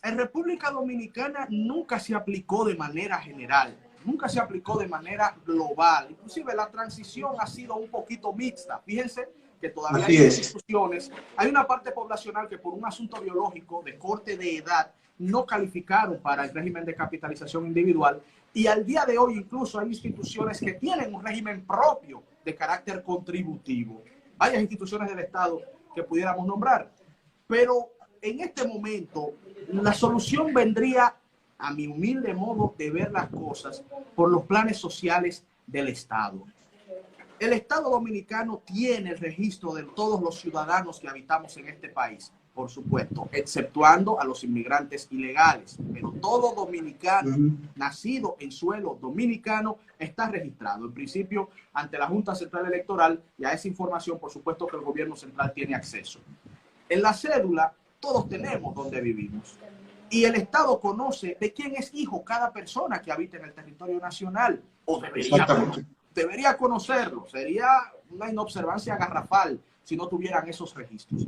en República Dominicana nunca se aplicó de manera general, nunca se aplicó de manera global. Inclusive la transición ha sido un poquito mixta. Fíjense que todavía hay instituciones, hay una parte poblacional que por un asunto biológico de corte de edad no calificaron para el régimen de capitalización individual, y al día de hoy incluso hay instituciones que tienen un régimen propio de carácter contributivo. Varias instituciones del Estado que pudiéramos nombrar. Pero en este momento la solución vendría, a mi humilde modo de ver las cosas, por los planes sociales del Estado. El Estado dominicano tiene el registro de todos los ciudadanos que habitamos en este país, por supuesto, exceptuando a los inmigrantes ilegales. Pero todo dominicano nacido en suelo dominicano está registrado, en principio, ante la Junta Central Electoral, y a esa información, por supuesto, que el gobierno central tiene acceso. En la cédula todos tenemos donde vivimos. Y el Estado conoce de quién es hijo cada persona que habita en el territorio nacional. O debería conocerlo. Sería una inobservancia garrafal si no tuvieran esos registros.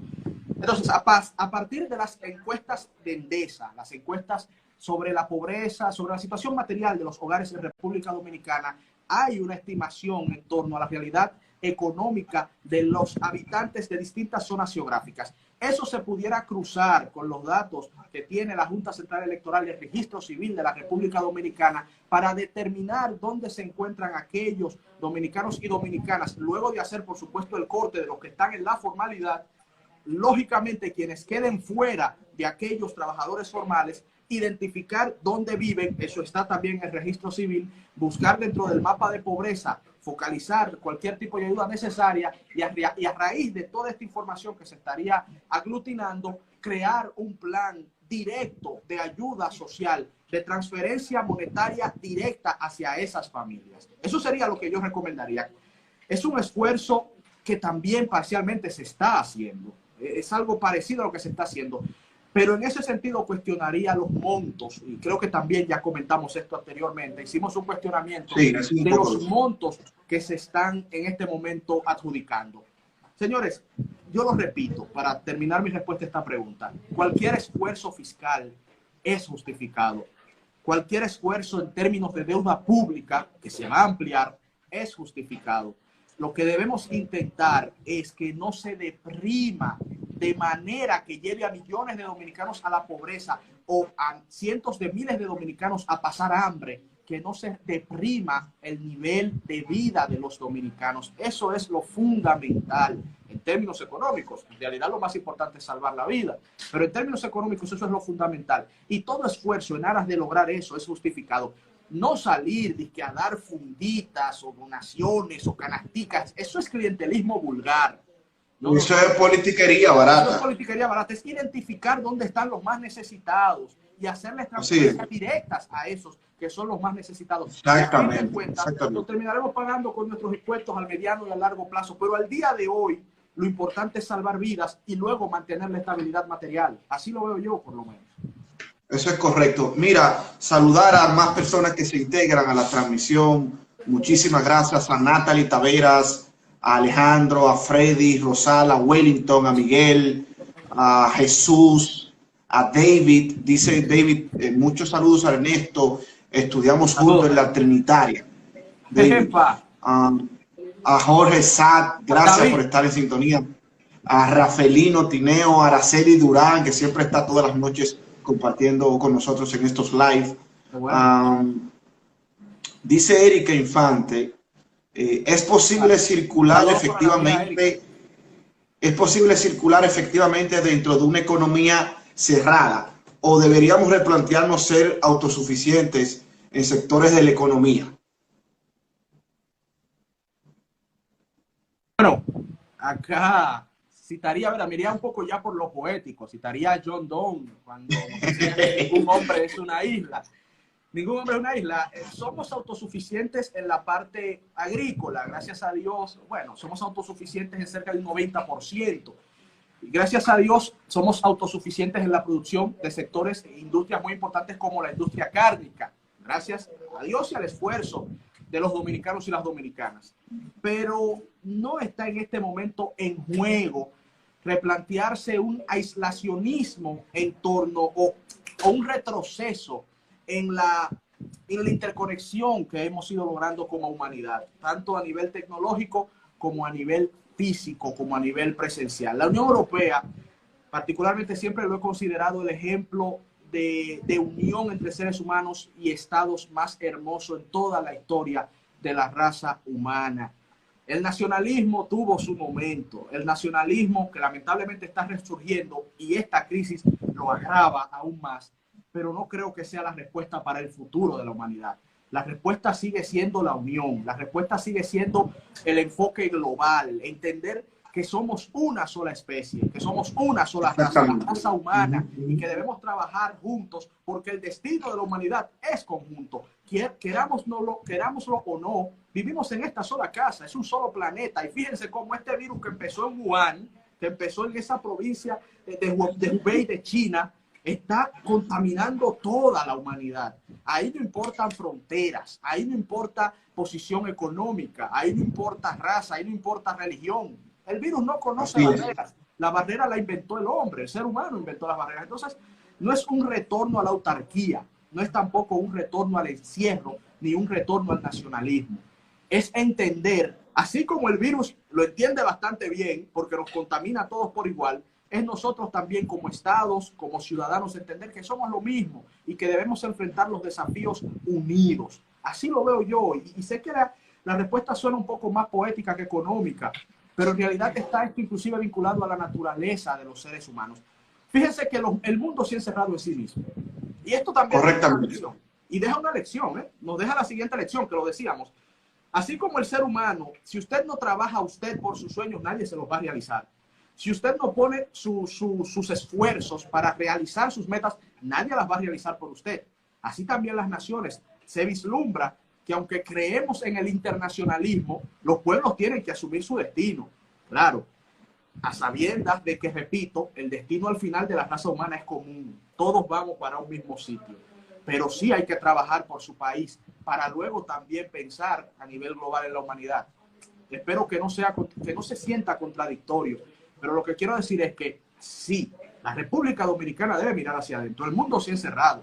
Entonces, a partir de las encuestas de Endesa, las encuestas sobre la pobreza, sobre la situación material de los hogares en República Dominicana, hay una estimación en torno a la realidad económica de los habitantes de distintas zonas geográficas. Eso se pudiera cruzar con los datos que tiene la Junta Central Electoral y el Registro Civil de la República Dominicana para determinar dónde se encuentran aquellos dominicanos y dominicanas, luego de hacer, por supuesto, el corte de los que están en la formalidad. Lógicamente, quienes queden fuera de aquellos trabajadores formales, identificar dónde viven, eso está también en el registro civil, buscar dentro del mapa de pobreza, focalizar cualquier tipo de ayuda necesaria y a raíz de toda esta información que se estaría aglutinando, crear un plan directo de ayuda social, de transferencia monetaria directa hacia esas familias. Eso sería lo que yo recomendaría. Es un esfuerzo que también parcialmente se está haciendo. Es algo parecido a lo que se está haciendo. Pero en ese sentido cuestionaría los montos, y creo que también ya comentamos esto anteriormente, hicimos un cuestionamiento de los montos que se están en este momento adjudicando. Señores, yo lo repito para terminar mi respuesta a esta pregunta. Cualquier esfuerzo fiscal es justificado. Cualquier esfuerzo en términos de deuda pública que se va a ampliar es justificado. Lo que debemos intentar es que no se deprima de manera que lleve a millones de dominicanos a la pobreza o a cientos de miles de dominicanos a pasar hambre, que no se deprima el nivel de vida de los dominicanos. Eso es lo fundamental en términos económicos. En realidad lo más importante es salvar la vida, pero en términos económicos eso es lo fundamental. Y todo esfuerzo en aras de lograr eso es justificado. No salir de que a dar funditas o donaciones o canasticas, eso es clientelismo vulgar. No, eso es politiquería barata. Eso es politiquería barata. Es identificar dónde están los más necesitados y hacerles transferencias directas a esos que son los más necesitados. Exactamente. Lo terminaremos pagando con nuestros impuestos al mediano y a largo plazo, pero al día de hoy lo importante es salvar vidas y luego mantener la estabilidad material. Así lo veo yo, por lo menos. Eso es correcto. Mira, saludar a más personas que se integran a la transmisión. Muchísimas gracias a Natalie Taveras, a Alejandro, a Freddy, Rosala, a Wellington, a Miguel, a Jesús, a David. Dice David, muchos saludos a Ernesto. Estudiamos juntos en la Trinitaria. David, a Jorge Sad, gracias David por estar en sintonía. A Rafaelino Tineo, a Araceli Durán, que siempre está todas las noches compartiendo con nosotros en estos live. Dice Erika Infante, es posible circular efectivamente dentro de una economía cerrada, o deberíamos replantearnos ser autosuficientes en sectores de la economía. Bueno, acá citaría, me iría un poco ya por lo poético, citaría a John Donne cuando nos decía que ningún hombre es una isla. Ningún hombre es una isla. Somos autosuficientes en la parte agrícola, gracias a Dios. Bueno, somos autosuficientes en cerca de un 90%. Gracias a Dios, somos autosuficientes en la producción de sectores e industrias muy importantes como la industria cárnica. Gracias a Dios y al esfuerzo de los dominicanos y las dominicanas. Pero no está en este momento en juego replantearse un aislacionismo en torno o un retroceso en la interconexión que hemos ido logrando como humanidad, tanto a nivel tecnológico como a nivel físico, como a nivel presencial. La Unión Europea, particularmente, siempre lo he considerado el ejemplo de unión entre seres humanos y estados más hermoso en toda la historia de la raza humana. El nacionalismo tuvo su momento, el nacionalismo que lamentablemente está resurgiendo y esta crisis lo agrava aún más, pero no creo que sea la respuesta para el futuro de la humanidad. La respuesta sigue siendo la unión, la respuesta sigue siendo el enfoque global, entender que somos una sola especie, que somos una sola raza, la raza humana, y que debemos trabajar juntos porque el destino de la humanidad es conjunto. Querámoslo o no, vivimos en esta sola casa, es un solo planeta. Y fíjense cómo este virus que empezó en Wuhan que empezó en esa provincia de Hubei de China, está contaminando toda la humanidad. Ahí no importan fronteras, ahí no importa posición económica, ahí no importa raza, ahí no importa religión. El virus no conoce barreras. La barrera la inventó el hombre, el ser humano inventó las barreras. Entonces, no es un retorno a la autarquía, no es tampoco un retorno al encierro, ni un retorno al nacionalismo. Es entender, así como el virus lo entiende bastante bien, porque nos contamina a todos por igual, es nosotros también como estados, como ciudadanos, entender que somos lo mismo y que debemos enfrentar los desafíos unidos. Así lo veo yo, y sé que la respuesta suena un poco más poética que económica, pero en realidad está esto inclusive vinculado a la naturaleza de los seres humanos. Fíjense que el mundo se ha encerrado en sí mismo. Y esto también deja una lección, nos deja la siguiente lección, que lo decíamos. Así como el ser humano, si usted no trabaja usted por sus sueños, nadie se los va a realizar. Si usted no pone sus esfuerzos para realizar sus metas, nadie las va a realizar por usted. Así también las naciones. Se vislumbra que aunque creemos en el internacionalismo, los pueblos tienen que asumir su destino. Claro, a sabiendas de que, repito, el destino al final de la raza humana es común. Todos vamos para un mismo sitio. Pero sí hay que trabajar por su país para luego también pensar a nivel global en la humanidad. Espero que no se sienta contradictorio. Pero lo que quiero decir es que sí, la República Dominicana debe mirar hacia adentro. El mundo se ha encerrado.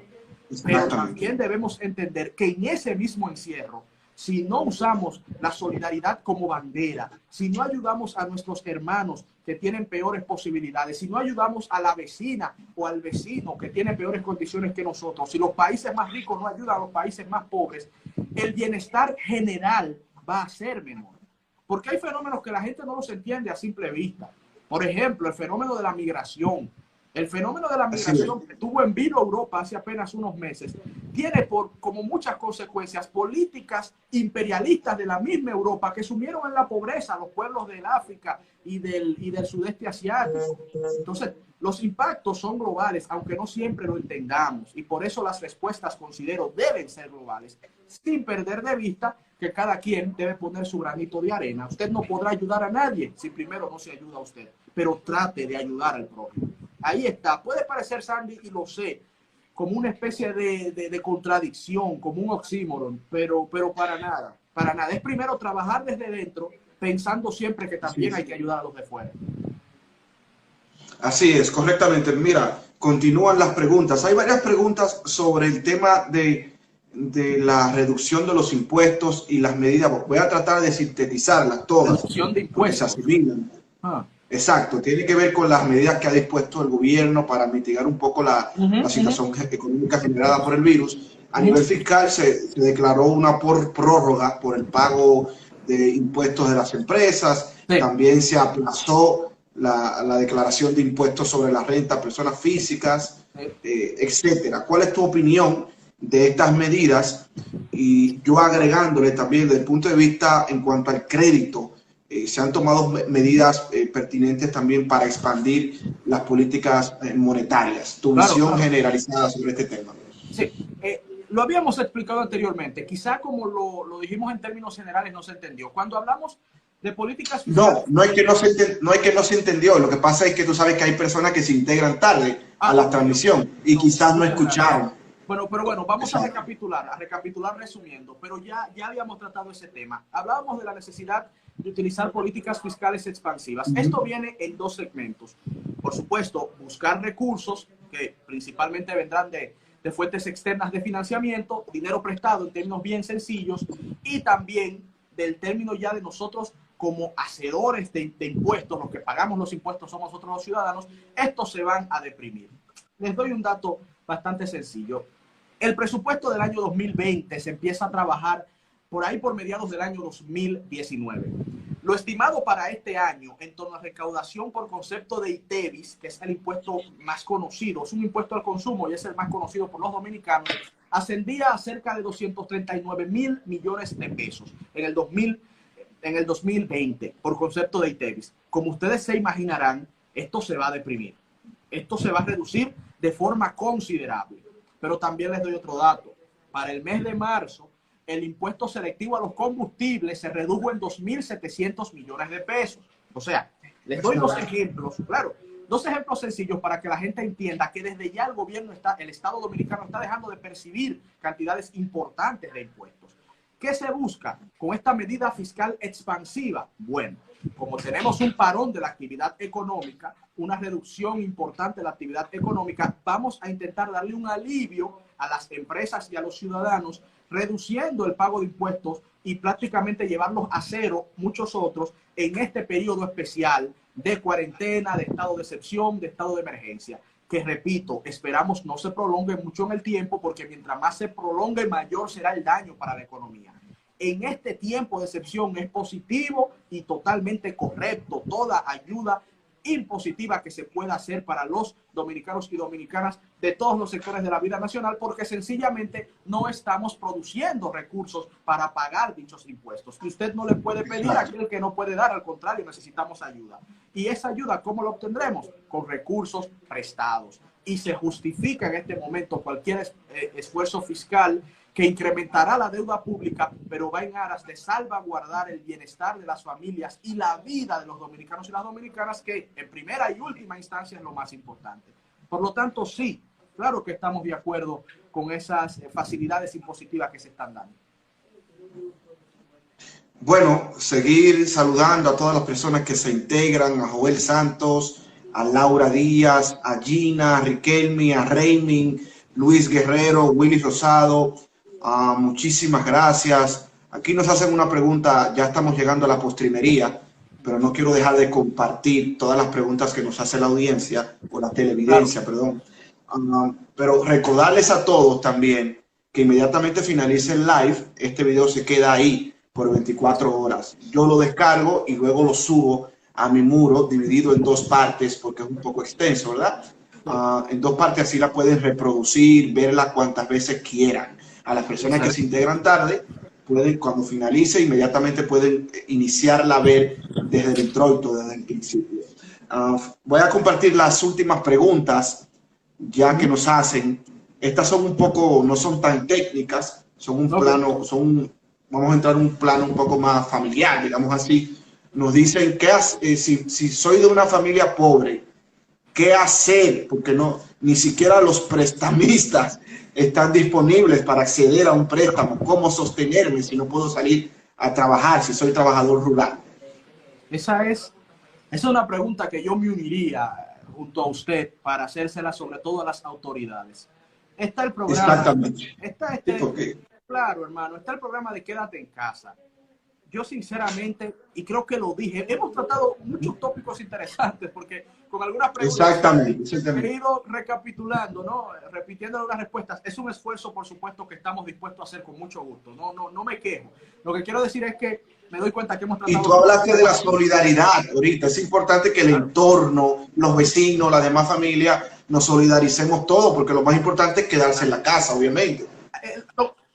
Pero también debemos entender que en ese mismo encierro, si no usamos la solidaridad como bandera, si no ayudamos a nuestros hermanos que tienen peores posibilidades, si no ayudamos a la vecina o al vecino que tiene peores condiciones que nosotros, si los países más ricos no ayudan a los países más pobres, el bienestar general va a ser menor. Porque hay fenómenos que la gente no los entiende a simple vista. Por ejemplo, el fenómeno de la migración. El fenómeno de la migración que tuvo en vilo Europa hace apenas unos meses tiene como muchas consecuencias políticas imperialistas de la misma Europa que sumieron en la pobreza a los pueblos del África y del sudeste asiático. Entonces, los impactos son globales, aunque no siempre lo entendamos. Y por eso las respuestas, considero, deben ser globales, sin perder de vista que cada quien debe poner su granito de arena. Usted no podrá ayudar a nadie si primero no se ayuda a usted, pero trate de ayudar al prójimo. Ahí está. Puede parecer, Sandy, y lo sé, como una especie de contradicción, como un oxímoron, pero para nada, para nada. Es primero trabajar desde dentro, pensando siempre que también hay que ayudar a los de fuera. Así es, correctamente. Mira, continúan las preguntas. Hay varias preguntas sobre el tema de la reducción de los impuestos y las medidas. Voy a tratar de sintetizarlas todas. Reducción de impuestos. Exacto, tiene que ver con las medidas que ha dispuesto el gobierno para mitigar un poco la situación económica generada por el virus. A nivel fiscal se declaró una prórroga por el pago de impuestos de las empresas. También se aplazó la declaración de impuestos sobre la renta a personas físicas, etcétera. ¿Cuál es tu opinión de estas medidas? Y yo agregándole también desde el punto de vista en cuanto al crédito, se han tomado medidas pertinentes también para expandir las políticas monetarias. Tu visión generalizada sobre este tema. Sí, lo habíamos explicado anteriormente. Quizá como lo dijimos en términos generales no se entendió. Cuando hablamos de políticas fiscales... No es que no se entendió. Lo que pasa es que tú sabes que hay personas que se integran tarde a la transmisión y quizás no escucharon. Pero bueno, vamos a recapitular resumiendo, pero ya habíamos tratado ese tema. Hablábamos de la necesidad de utilizar políticas fiscales expansivas. Esto viene en dos segmentos. Por supuesto, buscar recursos que principalmente vendrán de fuentes externas de financiamiento, dinero prestado en términos bien sencillos, y también del término ya de nosotros como hacedores de impuestos, los que pagamos los impuestos somos nosotros los ciudadanos. Estos se van a deprimir. Les doy un dato bastante sencillo. El presupuesto del año 2020 se empieza a trabajar por ahí por mediados del año 2019. Lo estimado para este año en torno a recaudación por concepto de ITEVIS, que es el impuesto más conocido, es un impuesto al consumo y es el más conocido por los dominicanos, ascendía a cerca de 239.000 millones de pesos en el 2020 por concepto de ITEVIS. Como ustedes se imaginarán, esto se va a deprimir. Esto se va a reducir de forma considerable. Pero también les doy otro dato. Para el mes de marzo, el impuesto selectivo a los combustibles se redujo en 2.700 millones de pesos. O sea, Les doy dos ejemplos, claro, dos ejemplos sencillos para que la gente entienda que desde ya el gobierno el Estado Dominicano está dejando de percibir cantidades importantes de impuestos. ¿Qué se busca con esta medida fiscal expansiva? Bueno, como tenemos un parón de la actividad económica, una reducción importante de la actividad económica, vamos a intentar darle un alivio a las empresas y a los ciudadanos, reduciendo el pago de impuestos y prácticamente llevarlos a cero, muchos otros, en este periodo especial de cuarentena, de estado de excepción, de estado de emergencia, que repito, esperamos no se prolongue mucho en el tiempo, porque mientras más se prolongue, mayor será el daño para la economía. En este tiempo de excepción es positivo y totalmente correcto toda ayuda impositiva que se pueda hacer para los dominicanos y dominicanas de todos los sectores de la vida nacional, porque sencillamente no estamos produciendo recursos para pagar dichos impuestos. Y usted no le puede pedir a aquel que no puede dar, al contrario, necesitamos ayuda. Y esa ayuda, ¿cómo la obtendremos? Con recursos prestados. Y se justifica en este momento cualquier esfuerzo fiscal que incrementará la deuda pública, pero va en aras de salvaguardar el bienestar de las familias y la vida de los dominicanos y las dominicanas, que en primera y última instancia es lo más importante. Por lo tanto, sí, claro que estamos de acuerdo con esas facilidades impositivas que se están dando. Bueno, seguir saludando a todas las personas que se integran, a Joel Santos, a Laura Díaz, a Gina, a Riquelme, a Raymond, Luis Guerrero, Willy Rosado. Muchísimas gracias. Aquí nos hacen una pregunta, ya estamos llegando a la postrimería, pero no quiero dejar de compartir todas las preguntas que nos hace la audiencia, o la televidencia, perdón. Pero recordarles a todos también que inmediatamente finalice el live, este video se queda ahí por 24 horas. Yo lo descargo y luego lo subo a mi muro, dividido en dos partes, porque es un poco extenso, ¿verdad? En dos partes, así la pueden reproducir, verla cuantas veces quieran. A las personas que se integran tarde, pueden, cuando finalice, inmediatamente pueden iniciarla a ver desde el introito, desde el principio. Voy a compartir las últimas preguntas ya que nos hacen. Estas son un poco, no son tan técnicas, son un plano, vamos a entrar en un plano un poco más familiar, digamos así. Nos dicen que si soy de una familia pobre, ¿qué hacer? Porque ni siquiera los prestamistas están disponibles para acceder a un préstamo. ¿Cómo sostenerme si no puedo salir a trabajar, si soy trabajador rural? Esa es una pregunta que yo me uniría junto a usted para hacérsela sobre todo a las autoridades. Está el programa. Exactamente. Claro, hermano, está el programa de Quédate en Casa. Yo sinceramente, y creo que lo dije, hemos tratado muchos tópicos interesantes, porque con algunas preguntas he ido recapitulando, ¿no? Repitiendo algunas respuestas. Es un esfuerzo, por supuesto, que estamos dispuestos a hacer con mucho gusto. No me quejo. Lo que quiero decir es que me doy cuenta que hemos tratado... Y tú hablaste de la solidaridad ahorita. Es importante que el entorno, los vecinos, la demás familia, nos solidaricemos todos, porque lo más importante es quedarse en la casa, obviamente.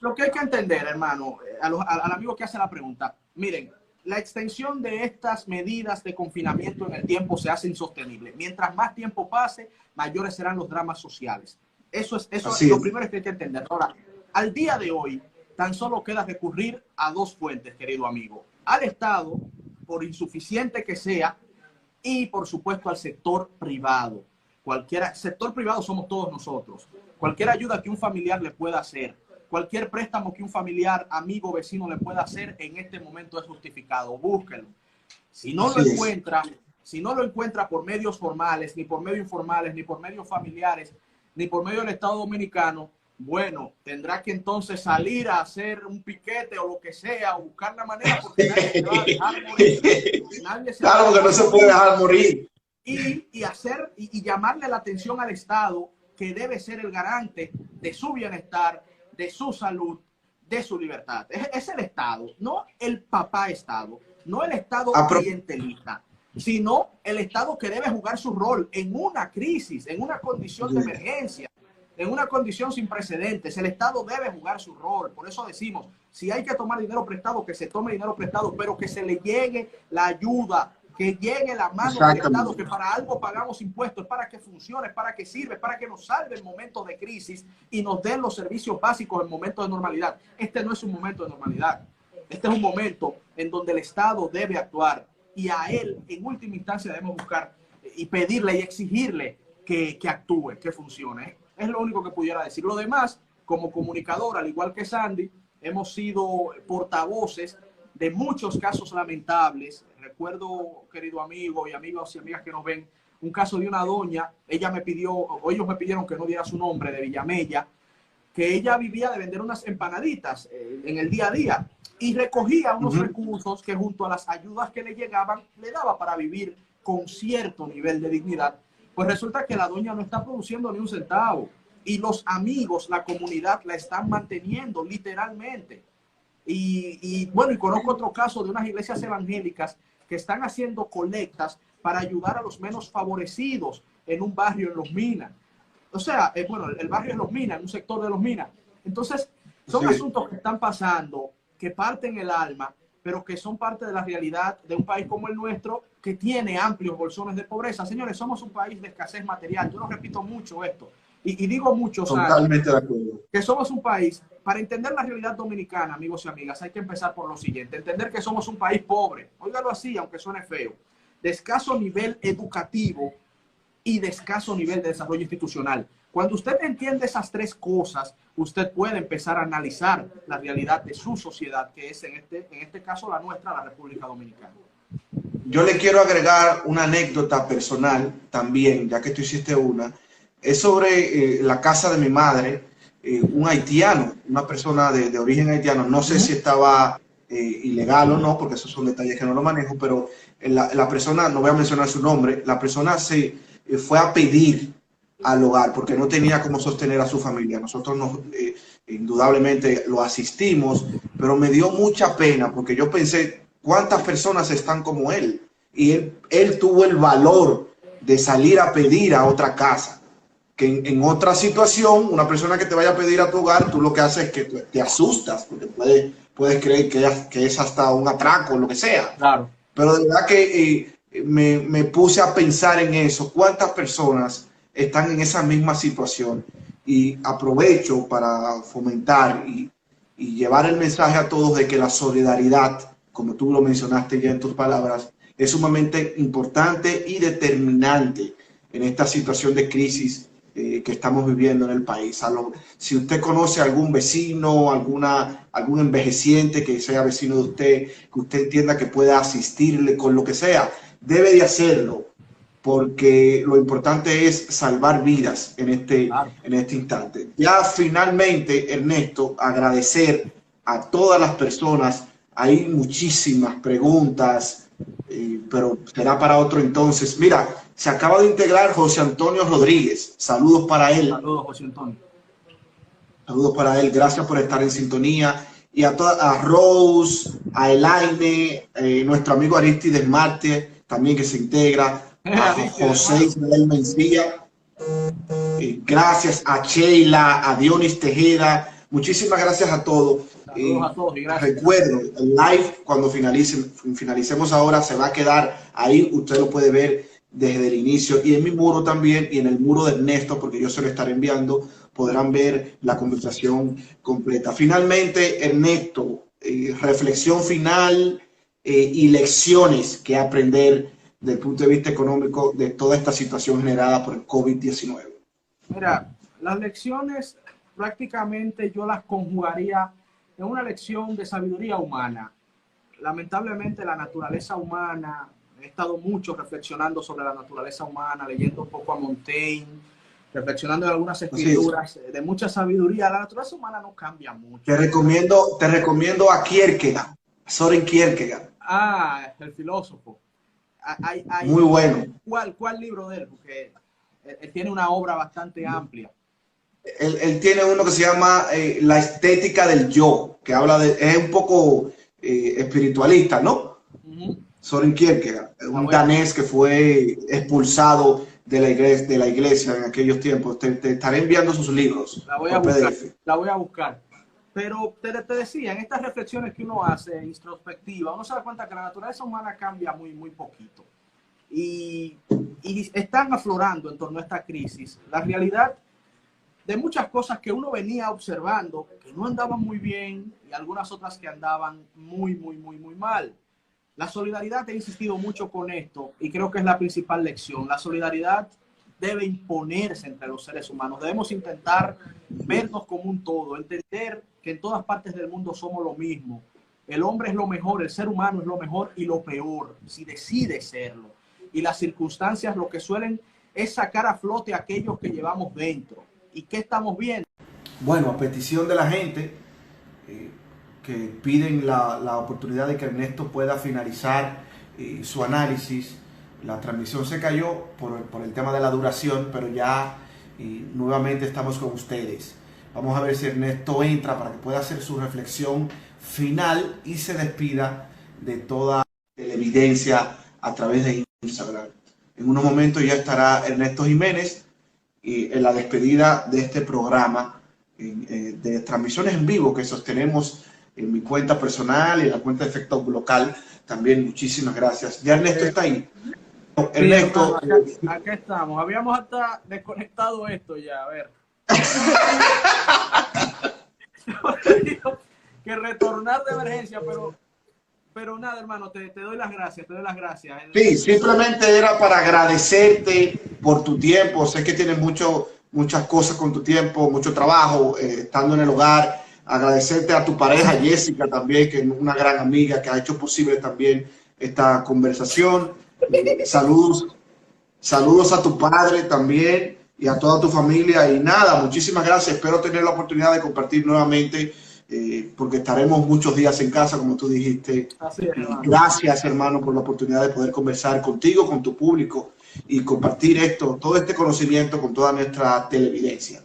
Lo que hay que entender, hermano, al amigo que hace la pregunta, miren, la extensión de estas medidas de confinamiento en el tiempo se hace insostenible. Mientras más tiempo pase, mayores serán los dramas sociales. Eso es lo primero que hay que entender. Ahora, al día de hoy, tan solo queda recurrir a dos fuentes, querido amigo. Al Estado, por insuficiente que sea, y por supuesto al sector privado. Sector privado somos todos nosotros. Cualquier ayuda que un familiar le pueda hacer, cualquier préstamo que un familiar, amigo, vecino le pueda hacer en este momento es justificado. Búsquelo. Si no lo encuentra por medios formales, ni por medios informales, ni por medios familiares, ni por medio del Estado Dominicano, bueno, tendrá que entonces salir a hacer un piquete o lo que sea, o buscar la manera, porque nadie se va a dejar morir. Claro que no se puede dejar morir. Y llamarle la atención al Estado, que debe ser el garante de su bienestar, de su salud, de su libertad. Es el Estado, no el papá Estado, no el Estado clientelista, sino el Estado que debe jugar su rol en una crisis, en una condición de emergencia, en una condición sin precedentes. El Estado debe jugar su rol. Por eso decimos, si hay que tomar dinero prestado, que se tome dinero prestado, pero que se le llegue la ayuda, que llegue la mano del Estado, que para algo pagamos impuestos, es para que funcione, es para que sirva, es para que nos salve en momentos de crisis y nos den los servicios básicos en momentos de normalidad. Este no es un momento de normalidad. Este es un momento en donde el Estado debe actuar y a él en última instancia debemos buscar y pedirle y exigirle que actúe, que funcione. Es lo único que pudiera decir. Lo demás, como comunicador, al igual que Sandy, hemos sido portavoces de muchos casos lamentables. Recuerdo, querido amigo y amigos y amigas que nos ven, un caso de una doña, ella me pidió, o ellos me pidieron que no diera su nombre, de Villamella, que ella vivía de vender unas empanaditas en el día a día y recogía unos recursos que junto a las ayudas que le llegaban, le daba para vivir con cierto nivel de dignidad. Pues resulta que la doña no está produciendo ni un centavo y los amigos, la comunidad la están manteniendo literalmente. Y bueno, y conozco otro caso de unas iglesias evangélicas que están haciendo colectas para ayudar a los menos favorecidos en un barrio en Los Minas. O sea, bueno, el barrio de Los Minas, en un sector de Los Minas. Entonces, son asuntos que están pasando, que parten el alma, pero que son parte de la realidad de un país como el nuestro, que tiene amplios bolsones de pobreza. Señores, somos un país de escasez material. Yo lo repito mucho esto. Y digo mucho, totalmente de acuerdo, que somos un país, para entender la realidad dominicana, amigos y amigas, hay que empezar por lo siguiente, entender que somos un país pobre, óigalo así, aunque suene feo, de escaso nivel educativo y de escaso nivel de desarrollo institucional. Cuando usted entiende esas tres cosas, usted puede empezar a analizar la realidad de su sociedad, que es en este caso la nuestra, la República Dominicana. Yo le quiero agregar una anécdota personal también, ya que tú hiciste una. Es sobre la casa de mi madre, un haitiano, una persona de origen haitiano. No sé si estaba ilegal o no, porque esos son detalles que no lo manejo, pero la persona, no voy a mencionar su nombre, la persona se fue a pedir al hogar porque no tenía cómo sostener a su familia. Nosotros indudablemente lo asistimos, pero me dio mucha pena porque yo pensé, ¿cuántas personas están como él? Y él tuvo el valor de salir a pedir a otra casa. Que en otra situación, una persona que te vaya a pedir a tu hogar, tú lo que haces es que te asustas, porque puedes creer que es hasta un atraco o lo que sea. Claro. Pero de verdad que me puse a pensar en eso. ¿Cuántas personas están en esa misma situación? Y aprovecho para fomentar y llevar el mensaje a todos de que la solidaridad, como tú lo mencionaste ya en tus palabras, es sumamente importante y determinante en esta situación de crisis que estamos viviendo en el país. Si usted conoce a algún vecino, algún envejeciente que sea vecino de usted, que usted entienda que pueda asistirle con lo que sea, debe de hacerlo, porque lo importante es salvar vidas en este instante. Ya finalmente, Ernesto, agradecer a todas las personas. Hay muchísimas preguntas, pero será para otro entonces. Mira, se acaba de integrar José Antonio Rodríguez. Saludos para él. Saludos, José Antonio. Saludos para él. Gracias por estar en sintonía. Y a Rose, a Elaine, nuestro amigo Aristides Marte, también que se integra. A José Ismael Mencía. Gracias a Sheila, a Dionis Tejeda. Muchísimas gracias a todos. Saludos a todos y gracias. Recuerdo, el live cuando finalicemos ahora se va a quedar ahí. Usted lo puede ver desde el inicio y en mi muro también y en el muro de Ernesto, porque yo se lo estaré enviando, podrán ver la conversación completa. Finalmente, Ernesto, reflexión final y lecciones que aprender desde el punto de vista económico de toda esta situación generada por el COVID-19. Mira, las lecciones prácticamente yo las conjugaría en una lección de sabiduría humana. Lamentablemente la naturaleza humana, he estado mucho reflexionando sobre la naturaleza humana, leyendo un poco a Montaigne, reflexionando en algunas escrituras de mucha sabiduría. La naturaleza humana no cambia mucho. Te recomiendo a Kierkegaard, Soren Kierkegaard. Ah, el filósofo. Muy bueno. ¿Cuál libro de él? Porque él tiene una obra bastante amplia. Él tiene uno que se llama La estética del yo, que habla es un poco espiritualista, ¿no? Soren Kierkegaard, un danés que fue expulsado de la iglesia en aquellos tiempos. Te estaré enviando sus libros. La voy a buscar. Pero te decía, en estas reflexiones que uno hace, introspectiva, uno se da cuenta que la naturaleza humana cambia muy, muy poquito. Y están aflorando en torno a esta crisis la realidad de muchas cosas que uno venía observando, que no andaban muy bien, y algunas otras que andaban muy, muy, muy, muy mal. La solidaridad, he insistido mucho con esto y creo que es la principal lección. La solidaridad debe imponerse entre los seres humanos. Debemos intentar vernos como un todo, entender que en todas partes del mundo somos lo mismo. El hombre es lo mejor, el ser humano es lo mejor y lo peor, si decide serlo. Y las circunstancias lo que suelen es sacar a flote a aquellos que llevamos dentro. ¿Y qué estamos viendo? Bueno, a petición de la gente que piden la oportunidad de que Ernesto pueda finalizar su análisis. La transmisión se cayó por el tema de la duración, pero ya nuevamente estamos con ustedes. Vamos a ver si Ernesto entra para que pueda hacer su reflexión final y se despida de toda televidencia a través de Instagram. En unos momentos ya estará Ernesto Jiménez en la despedida de este programa de transmisiones en vivo que sostenemos en mi cuenta personal y en la cuenta de Efecto Local. También muchísimas gracias. Ya Ernesto está ahí. Ernesto. Acá estamos. Habíamos hasta desconectado esto ya. A ver. Que retornar de emergencia, pero nada, hermano, te doy las gracias, te doy las gracias. Sí, simplemente era para agradecerte por tu tiempo. Sé que tienes muchas cosas con tu tiempo, mucho trabajo, estando en el hogar. Agradecerte a tu pareja, Jessica, también, que es una gran amiga, que ha hecho posible también esta conversación. Saludos a tu padre también y a toda tu familia. Y nada, muchísimas gracias. Espero tener la oportunidad de compartir nuevamente, porque estaremos muchos días en casa, como tú dijiste. Así es, hermano. Gracias, hermano, por la oportunidad de poder conversar contigo, con tu público y compartir todo este conocimiento con toda nuestra televidencia.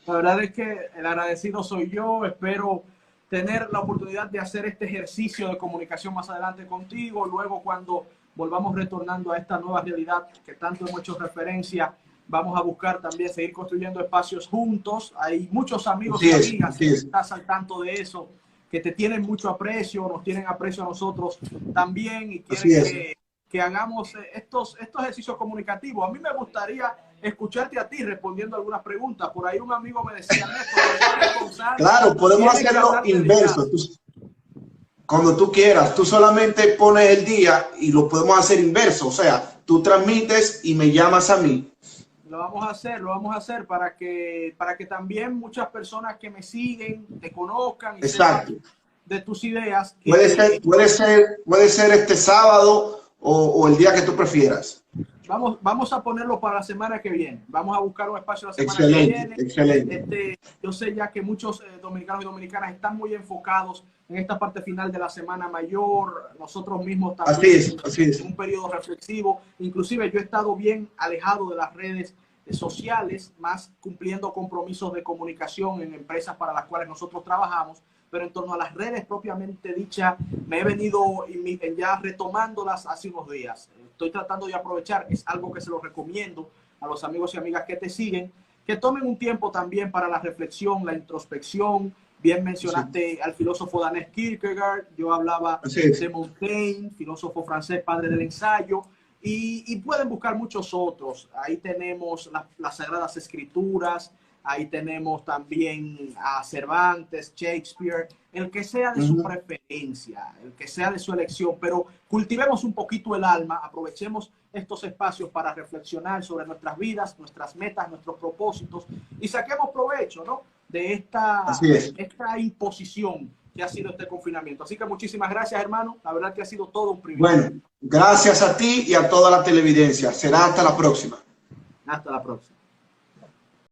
La verdad es que el agradecido soy yo. Espero tener la oportunidad de hacer este ejercicio de comunicación más adelante contigo. Luego, cuando volvamos retornando a esta nueva realidad que tanto hemos hecho referencia, vamos a buscar también seguir construyendo espacios juntos. Hay muchos amigos y amigas que estás al tanto de eso, que te tienen mucho aprecio, nos tienen aprecio a nosotros también y quieren que hagamos estos ejercicios comunicativos. A mí me gustaría escucharte a ti respondiendo algunas preguntas. Por ahí un amigo me decía, Néstor, claro, podemos hacerlo inverso. Cuando tú quieras, tú solamente pones el día y lo podemos hacer inverso. O sea, tú transmites y me llamas a mí. Lo vamos a hacer para que también muchas personas que me siguen te conozcan y sepan de tus ideas. Puede ser este sábado o el día que tú prefieras. Vamos a ponerlo para la semana que viene. Vamos a buscar un espacio la semana que viene. Excelente. Yo sé ya que muchos dominicanos y dominicanas están muy enfocados en esta parte final de la Semana Mayor. Nosotros mismos también así es. En un periodo reflexivo. Inclusive yo he estado bien alejado de las redes sociales, más cumpliendo compromisos de comunicación en empresas para las cuales nosotros trabajamos. Pero en torno a las redes propiamente dichas, me he venido ya retomándolas hace unos días. Estoy tratando de aprovechar, es algo que se lo recomiendo a los amigos y amigas que te siguen, que tomen un tiempo también para la reflexión, la introspección. Bien mencionaste al filósofo danés Kierkegaard, yo hablaba de Montaigne, filósofo francés, padre del ensayo, y pueden buscar muchos otros. Ahí tenemos las Sagradas Escrituras, ahí tenemos también a Cervantes, Shakespeare, el que sea de su preferencia, el que sea de su elección, pero cultivemos un poquito el alma, aprovechemos estos espacios para reflexionar sobre nuestras vidas, nuestras metas, nuestros propósitos y saquemos provecho, ¿no?, de esta imposición que ha sido este confinamiento. Así que muchísimas gracias, hermano. La verdad que ha sido todo un privilegio. Bueno, gracias a ti y a toda la televidencia. Será hasta la próxima. Hasta la próxima.